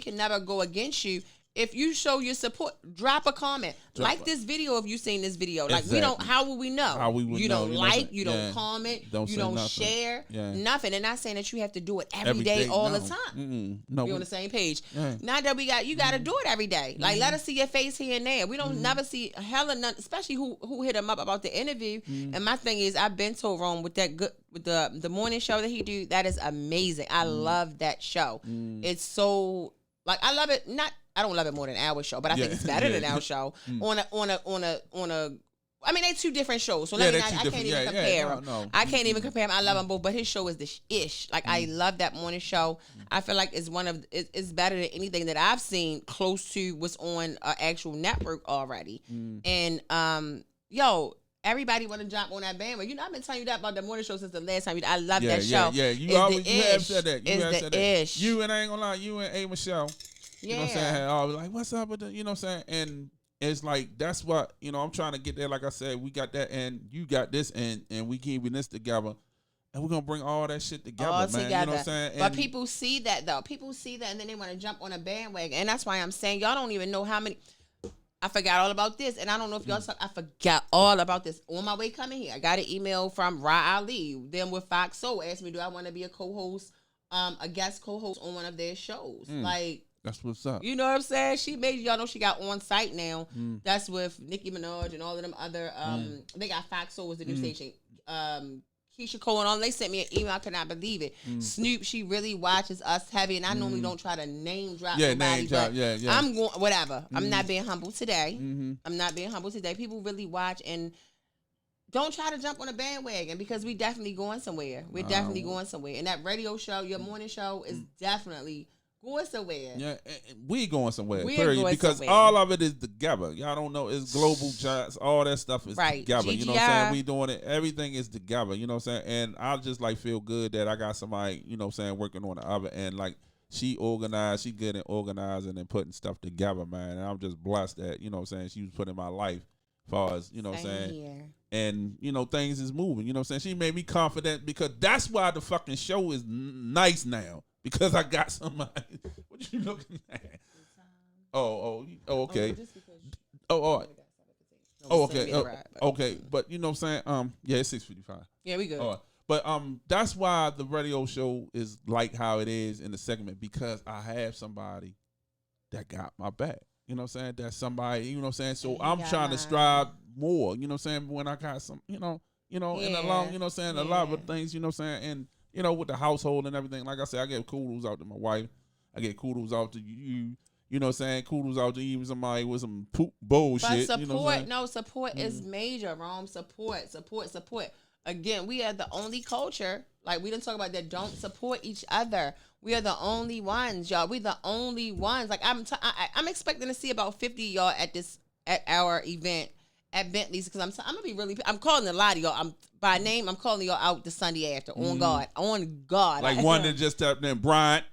can never go against you. If you show your support, drop a comment. This video if you seen this video. Like we don't, how will we know? How we would you know. Don't like, you don't comment, you don't share, nothing. And not saying that you have to do it every day all the time. No, we're on the same page. Not that you got to do it every day. Like let us see your face here and there. We don't never see hella none, especially who hit him up about the interview. And my thing is, I've been told Rome with the morning show that he do. That is amazing. I love that show. It's so like I love it. I don't love it more than our show, but I think it's better than our show. On a. I mean, they two different shows, so I can't even compare them. No. I can't even compare them. I love them both, but his show is the ish. Like I love that morning show. I feel like it's better than anything that I've seen close to what's on an actual network already. And everybody want to jump on that bandwagon. I've been telling you that about the morning show since the last time. I love that show. Yeah, you have said that. You have said that. Ish. You and I ain't gonna lie, you and A. Michelle. You know what I'm saying? I was like, what's up with the, you know what I'm saying? And it's like, that's what, I'm trying to get there. Like I said, we got that and you got this and we keeping this together. And we're going to bring all that shit together, man. You know what I'm saying? But people see that, though. People see that and then they want to jump on a bandwagon. And that's why I'm saying, y'all don't even know how many. I forgot all about this. And I don't know if y'all I forgot all about this. On my way coming here, I got an email from Ra Ali. Then with Fox Soul asked me, do I want to be a co-host, a guest co-host on one of their shows? Like. That's what's up. You know what I'm saying? She made y'all know she got on site now. That's with Nicki Minaj and all of them other. They got Fox Soul was the new station. Keisha Cole and all. They sent me an email. I could not believe it. Snoop, she really watches us heavy, and I normally don't try to name drop nobody, but I'm going whatever. I'm not being humble today. I'm not being humble today. People really watch and. Don't try to jump on a bandwagon because we definitely going somewhere. We're definitely going somewhere. And that radio show, your morning show, is definitely. Going somewhere. Yeah, we going somewhere. Because all of it is together. Y'all don't know. It's global shots. All that stuff is together. GGI. You know what I'm saying? We doing it. Everything is together. You know what I'm saying? And I just like feel good that I got somebody, you know what I'm saying, working on the other end. Like she organized. She good at organizing and putting stuff together, man. And I'm just blessed that, you know what I'm saying, she was put in my life as far as, you know what I'm saying? Here. And, things is moving. You know what I'm saying? She made me confident because that's why the fucking show is nice now. Because I got somebody. What you looking at? Oh, okay. Oh, No, okay. Okay. But you know what I'm saying? Yeah, it's 6:55. Yeah, we good. But that's why the radio show is like how it is in the segment, because I have somebody that got my back. You know what I'm saying? That's somebody, you know what I'm saying? So I'm trying to strive more, you know what I'm saying? When I got some, in a long, you know what I'm saying? A lot of things, you know what I'm saying? And, with the household and everything, like I said, I get kudos out to my wife. I get kudos out to you. You know what I'm saying? Kudos out to even somebody with some poop bullshit. But support, you know what I'm saying? Support is major, Rome. Support. Again, we are the only culture, like we didn't talk about that, don't support each other. We are the only ones, y'all. We the only ones. Like I'm expecting to see about 50 y'all at our event at Bentley's, because I'm gonna be really. I'm calling a lot of y'all. I'm by name. I'm calling y'all out the Sunday after. On God. Like one that just tapped in, Brian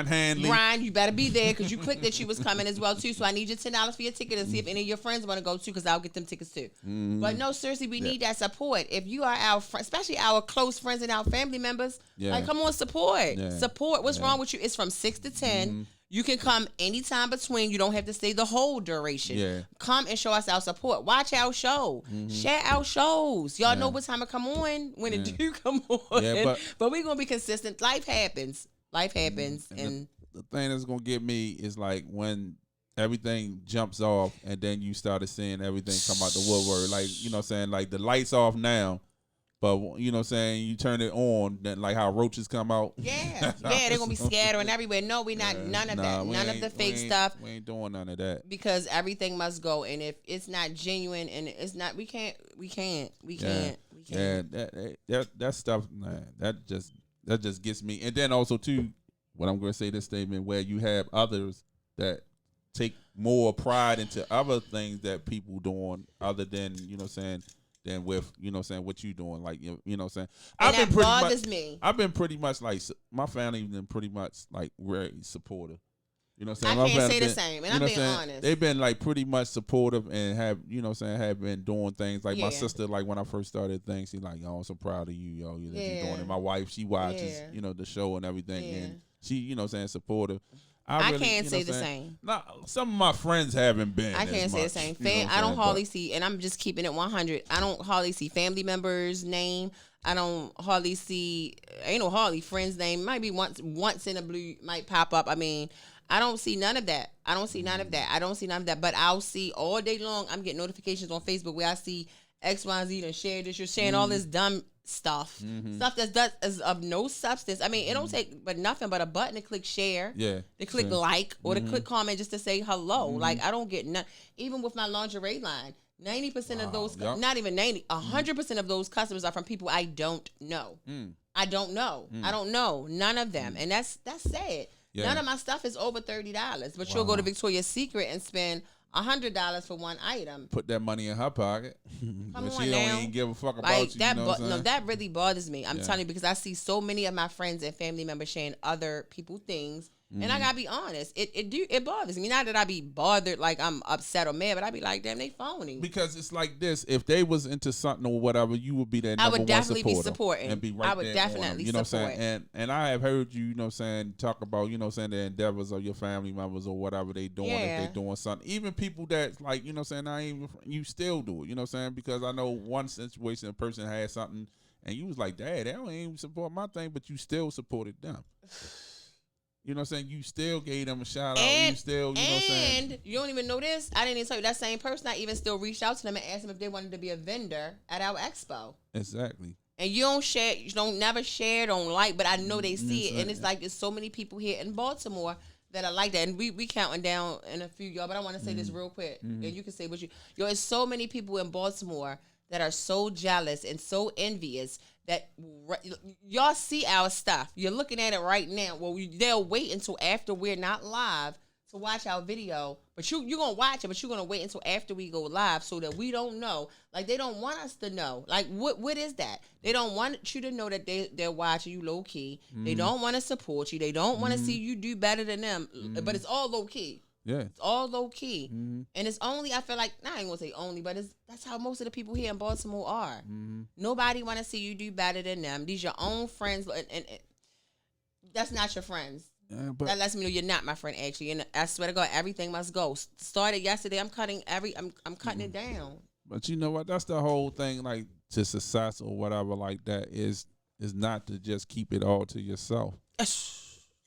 Handley. Brian, you better be there because you clicked that you was coming as well too. So I need your $10 for your ticket and see if any of your friends want to go too, because I'll get them tickets too. But no, seriously, we need that support. If you are our especially our close friends and our family members, like come on, support. Support. What's wrong with you? It's from 6 to 10. You can come anytime between. You don't have to stay the whole duration. Come and show us our support. Watch our show. Share our shows. Y'all know what time to come on when it do come on. But we're going to be consistent. Life happens. And the thing that's gonna get me is like when everything jumps off and then you started seeing everything come out the woodwork. Like, you know what I'm saying? Like the lights off now, but you know what I'm saying, you turn it on, then like how roaches come out. Yeah, they're gonna be scattering everywhere. No, we're not none of that. None of the fake stuff. We ain't doing none of that. Because everything must go. And if it's not genuine and it's not, we can't. Yeah, that stuff, man, that just gets me. And then also too, what I'm going to say this statement, where you have others that take more pride into other things that people doing other than, you know what I'm saying, than with, you know what I'm saying, what you doing. Like, you know what I'm saying? And that bothers me. I've been pretty much like, my family been pretty much like very supportive. You know what I'm saying? I can't say the same, and I'm being honest. They've been like pretty much supportive and have, you know what I'm saying, have been doing things. Like my sister, like when I first started things, she's like, yo, I'm so proud of you, yo, that you're doing it. My wife, she watches, you know, the show and everything, and she, you know what I'm saying, supportive. I can't say the same. Nah, some of my friends haven't been. I can't say the same. I don't hardly see, and I'm just keeping it 100. I don't hardly see family members' name. I don't hardly see, ain't no hardly friends' name. Might be once in a blue might pop up. I mean, I don't see none of that. But I'll see all day long. I'm getting notifications on Facebook where I see X, Y, and Z and share this. You're sharing all this dumb stuff. Stuff that is of no substance. I mean, it don't take but nothing but a button to click share. Yeah. To click like or to click comment just to say hello. Like, I don't get none. Even with my lingerie line, 90% of those, not even 90, 100% of those customers are from people I don't know. I don't know. I don't know. None of them. And that's sad. Yeah. None of my stuff is over $30, but you'll go to Victoria's Secret and spend $100 for one item. Put that money in her pocket. Come she on don't even give a fuck about like, you. That, you know what I'm saying? That really bothers me. I'm telling you, because I see so many of my friends and family members sharing other people things. And I gotta be honest, it bothers me. Not that I be bothered like I'm upset or mad, but I be like, damn, they phony. Because it's like this: if they was into something or whatever, you would be their number one supporter. I would definitely be supporting. And be right there. I would definitely you know support. What I'm saying? And I have heard you, you know what I'm saying, talk about, you know what I'm saying, the endeavors of your family members or whatever they doing, if they doing something. Even people that like, you know what I'm saying, I ain't even, you still do it, you know what I'm saying? Because I know one situation, a person had something and you was like, Dad, they don't even support my thing, but you still supported them. You know what I'm saying? You still gave them a shout out. You still, you know what I'm saying? And you don't even know this. I didn't even tell you that same person. I even still reached out to them and asked them if they wanted to be a vendor at our expo. Exactly. And you don't share, you don't never share, don't like, but I know they see it. And it's like there's so many people here in Baltimore that are like that. And we counting down in a few, y'all, but I want to say this real quick. And you can say what you, there's so many people in Baltimore that are so jealous and so envious that y'all see our stuff. You're looking at it right now. Well, they'll wait until after we're not live to watch our video. But you're going to watch it, but you're going to wait until after we go live so that we don't know. Like, they don't want us to know. Like, what is that? They don't want you to know that they're watching you low-key. They don't want to support you. They don't want to see you do better than them. But it's all low-key. Yeah, it's all low key, and it's only, I feel like, I ain't gonna say only, but that's how most of the people here in Baltimore are. Nobody want to see you do better than them. These your own friends, and that's not your friends. but That lets me know you're not my friend, actually. And I swear to God, everything must go. Started yesterday. I'm cutting I'm cutting it down. but you know what? That's the whole thing. Like to success or whatever, like that is not to just keep it all to yourself.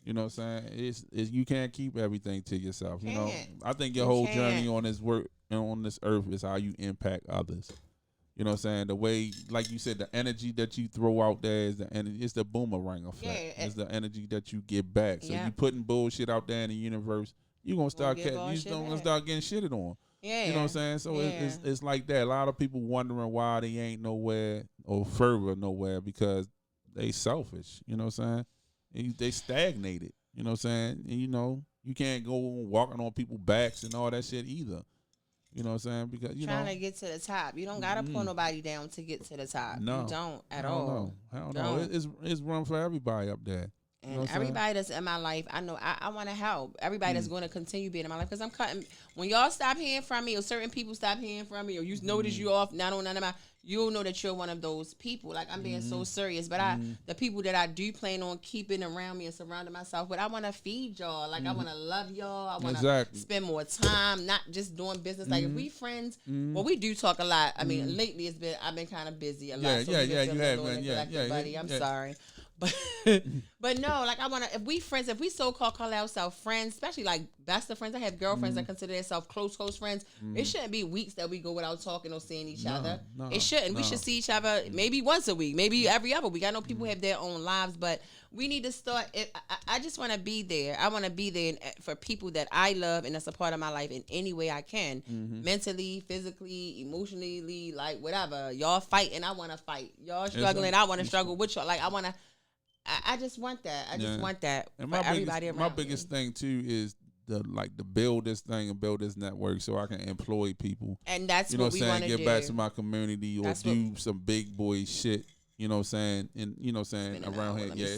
You know what I'm saying? It's you can't keep everything to yourself. You know, I think your whole journey on this work and on this earth is how you impact others. You know what I'm saying? The way, like you said, the energy that you throw out there is it's the boomerang effect. Yeah, it's the energy that you get back. So you putting bullshit out there in the universe, you gonna start gonna start getting shitted on. Yeah. You know what I'm saying? So it's like that. A lot of people wondering why they ain't nowhere or further nowhere because they selfish. You know what I'm saying? They stagnated. You know what I'm saying? And, you know, you can't go walking on people's backs and all that shit either. You know what I'm saying? Because trying to get to the top. You don't gotta pull nobody down to get to the top. No, you don't at all. Hell no. It's room for everybody up there. And everybody that's in my life, I know I want to help. Everybody that's going to continue being in my life because I'm cutting. When y'all stop hearing from me, or certain people stop hearing from me, or you notice you off, not on none of my, you'll know that you're one of those people. Like I'm being so serious, but the people that I do plan on keeping around me and surrounding myself with, I want to feed y'all. Like I want to love y'all. I want to spend more time, not just doing business. Like if we friends, well, we do talk a lot. I mean, lately I've been kind of busy a lot. You have been. Buddy. I'm sorry. But no, like I wanna. If we friends, if we so-called call ourselves friends, especially like best of friends, I have girlfriends that consider themselves close friends. It shouldn't be weeks that we go without talking or seeing each other. No, it shouldn't. We should see each other maybe once a week, maybe every other week. I know people have their own lives, but we need to start. I just want to be there. I want to be there for people that I love and that's a part of my life in any way I can, mentally, physically, emotionally, like whatever. Y'all fighting, I want to fight. Y'all struggling, I want to struggle with y'all. Like I want to. I just want that. I just want that and for everybody around me. My biggest thing too is to build this thing and build this network so I can employ people. And that's you know what we want to do. Get back to my community or do some big boy shit. You know what I'm saying? And you know what I'm saying around here,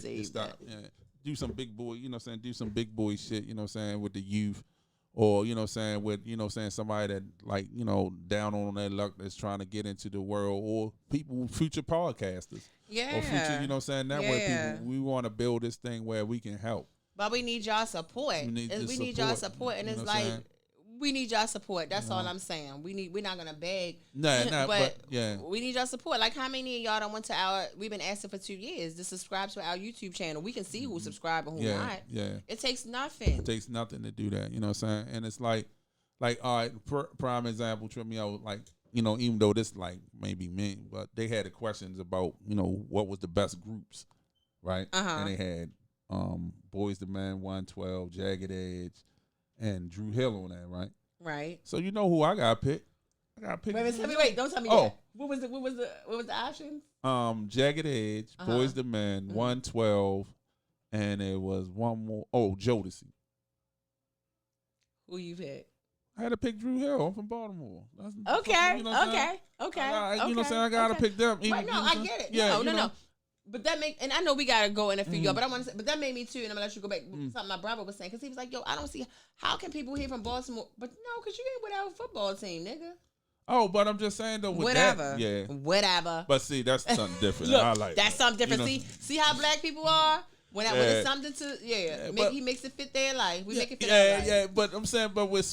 do some big boy. You know what I'm saying? Do some big boy shit. You know what I'm saying with the youth. Or, you know what I'm saying, with, you know what I'm saying, somebody that, like, you know, down on their luck that's trying to get into the world, or people, future podcasters. Yeah. Or future, you know what I'm saying, network people. We want to build this thing where we can help. But we need y'all support. We need y'all support. And it's like, we need y'all support. That's all I'm saying. We're not gonna beg. But we need y'all support. Like how many of y'all done went to we've been asking for 2 years to subscribe to our YouTube channel. We can see who's subscribed and who not. Yeah. It takes nothing. It takes nothing to do that. You know what I'm saying? And it's like all right, prime example, trip me out, like, you know, even though this like maybe me, but they had the questions about, you know, what was the best groups, right? And they had Boys the Men, 112, Jagged Edge, and Drew Hill on that, right? Right. So you know who I got picked? Wait, don't tell me yet. What was the options? Jagged Edge, Boys the Men, 112, and it was one more. Oh, Jodeci. Who you picked? I had to pick Drew Hill. I'm from Baltimore. Okay. You know okay. You know what I'm saying? I gotta pick them. Right, no, I get it. Yeah, no. But that and I know we gotta go in a few, but I want to say, but that made me too, and I'm gonna let you go back. Something my brother was saying, because he was like, "Yo, I don't see how can people here from Baltimore, but no, because you ain't with our football team, nigga." Oh, but I'm just saying though, whatever. Whatever. But see, that's something different. Look, I like that's something different. You know, see how black people are. When it's something to he makes it fit their life. We make it fit our life. Yeah. But I'm saying, but with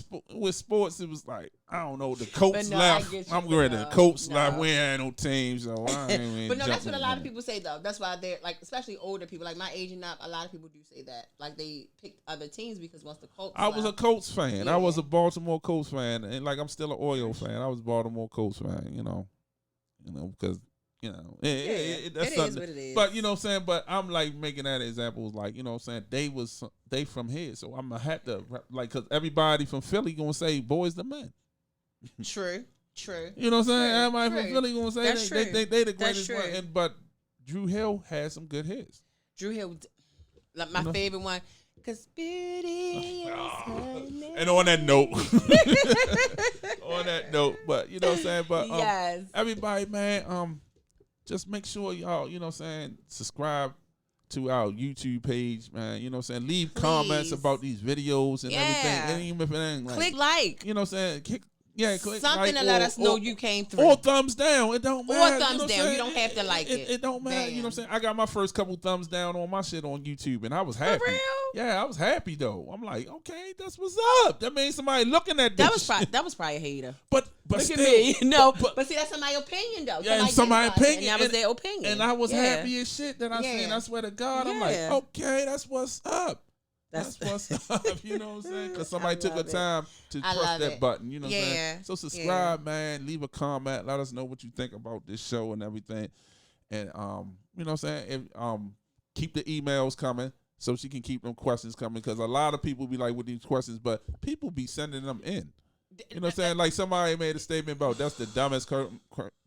sports, it was like I don't know. The Colts left. I'm ready. The Colts left. We ain't no team, so I ain't. But no, that's what a lot of people say though. That's why they're like, especially older people, like my age and up. A lot of people do say that, like they picked other teams because once the Colts. I was a Colts fan. I was a Baltimore Colts fan, and like I'm still an Orioles fan. I was a Baltimore Colts fan. You know, because. You know, that's it something. Is what it is. But you know what I'm saying. But I'm like making that example, like, you know what I'm saying. They from here, so I'm gonna have to like, cause everybody from Philly gonna say Boys the Men. True. You know what I'm saying. Everybody from Philly gonna say they the greatest one. But Drew Hill had some good hits. Drew Hill, like my favorite one. Cause beauty is her name. And on that note, but you know what I'm saying. But yes, everybody, man, just make sure y'all, you know what I'm saying, subscribe to our YouTube page, man. You know what I'm saying? Leave comments about these videos and everything. And even if it ain't like, click like. You know what I'm saying? Yeah, click something like, to let us know you came through. Or thumbs down. It don't matter. Or thumbs down. You don't have to like it. It don't matter. Damn. You know what I'm saying? I got my first couple thumbs down on my shit on YouTube, and I was happy. For real? Yeah, I was happy though. I'm like, okay, that's what's up. That means somebody looking at this. That was probably a hater. But Look still, at me. No, but see, that's somebody's opinion though. yeah, somebody's opinion. And that was their opinion. And I was happy as shit that I Yeah. seen. I swear to God, I'm Yeah. like, okay, that's what's up. That's what's up. You know what I'm saying? Because somebody took the time to press that button. You know what I'm saying? So subscribe, man. Leave a comment. Let us know what you think about this show and everything. And you know what I'm saying? If, keep the emails coming so she can keep them questions coming. Because a lot of people be like with these questions, but people be sending them in. You know what I'm saying? Like somebody made a statement about that's the dumbest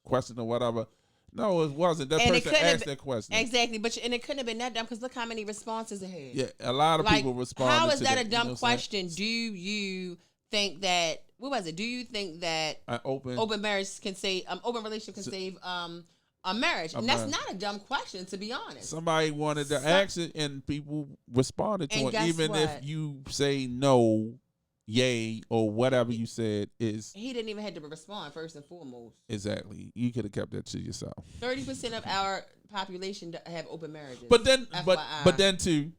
question or whatever. No, it wasn't. That person asked that question. Exactly, and it couldn't have been that dumb because look how many responses it had. Yeah, a lot of people responded. How is to that that, a dumb you know question? Do you think that what was it? Do you think that open marriage can save open relationship can save a marriage? And that's not a dumb question, to be honest. Somebody wanted to ask it, and people responded to it, even if you say no. Yay or whatever you said is he didn't even have to respond first and foremost. Exactly, you could have kept that to yourself. 30% of our population have open marriages. But then too,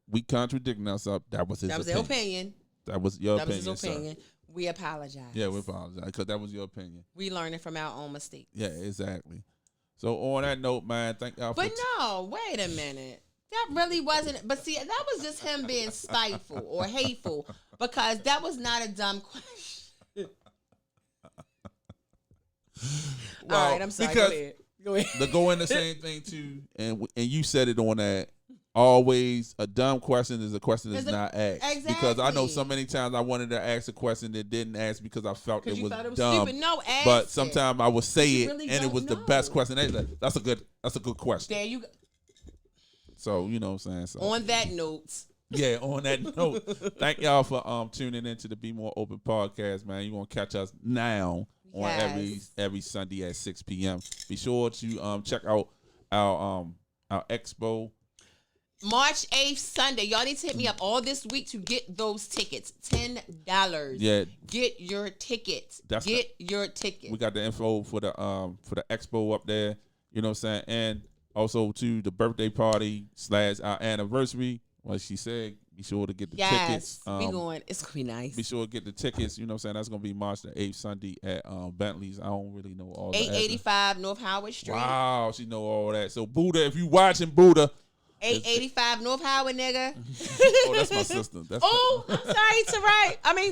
we contradicting ourselves. That was his opinion. That was your opinion. That was his opinion. We apologize. Yeah, we apologize because that was your opinion. We learning from our own mistakes. Yeah, exactly. So on that note, man, thank y'all. But no, wait a minute. That really wasn't. But see, that was just him being spiteful or hateful. Because that was not a dumb question. Well, all right, I'm sorry. Go ahead. To go in the same thing too, and you said it on that. Always a dumb question is a question that's not asked. Exactly. Because I know so many times I wanted to ask a question that didn't ask because I felt it was dumb. Stupid. No, ask but sometimes I would say it really and it was the best question. That's a good question. There you go. So you know what I'm saying. So on that note. Yeah, on that note, thank y'all for tuning into the Bmore Open podcast, man. You're gonna catch us now on every Sunday at 6 p.m. Be sure to check out our expo. March 8th, Sunday. Y'all need to hit me up all this week to get those tickets. $10. Yeah. Get your tickets. Your tickets. We got the info for the expo up there. You know what I'm saying? And also to the birthday party / our anniversary. Like she said, be sure to get the tickets. We going. It's going to be nice. Be sure to get the tickets. You know what I'm saying? That's going to be March the 8th, Sunday at Bentley's. I don't really know all that. 885 North Howard Street. Wow, she know all that. So, Buddha, if you watching, Buddha. 885 North Howard, nigga. Oh, that's my sister. I'm sorry,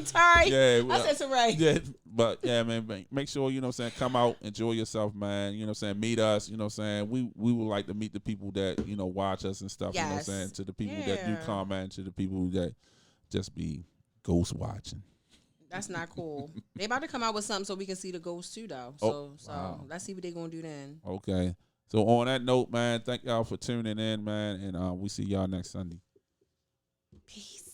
Tarai. Yeah, I said Tarai. Yeah, but yeah, man, make sure, you know what I'm saying, come out, enjoy yourself, man. You know what I'm saying, meet us, you know what I'm saying. We would like to meet the people that, you know, watch us and stuff, you know what I'm saying, to the people that do comment, to the people that just be ghost watching. That's not cool. They about to come out with something so we can see the ghosts too, though. So let's see what they gonna do then. Okay. So on that note, man, thank y'all for tuning in, man, and we see y'all next Sunday. Peace.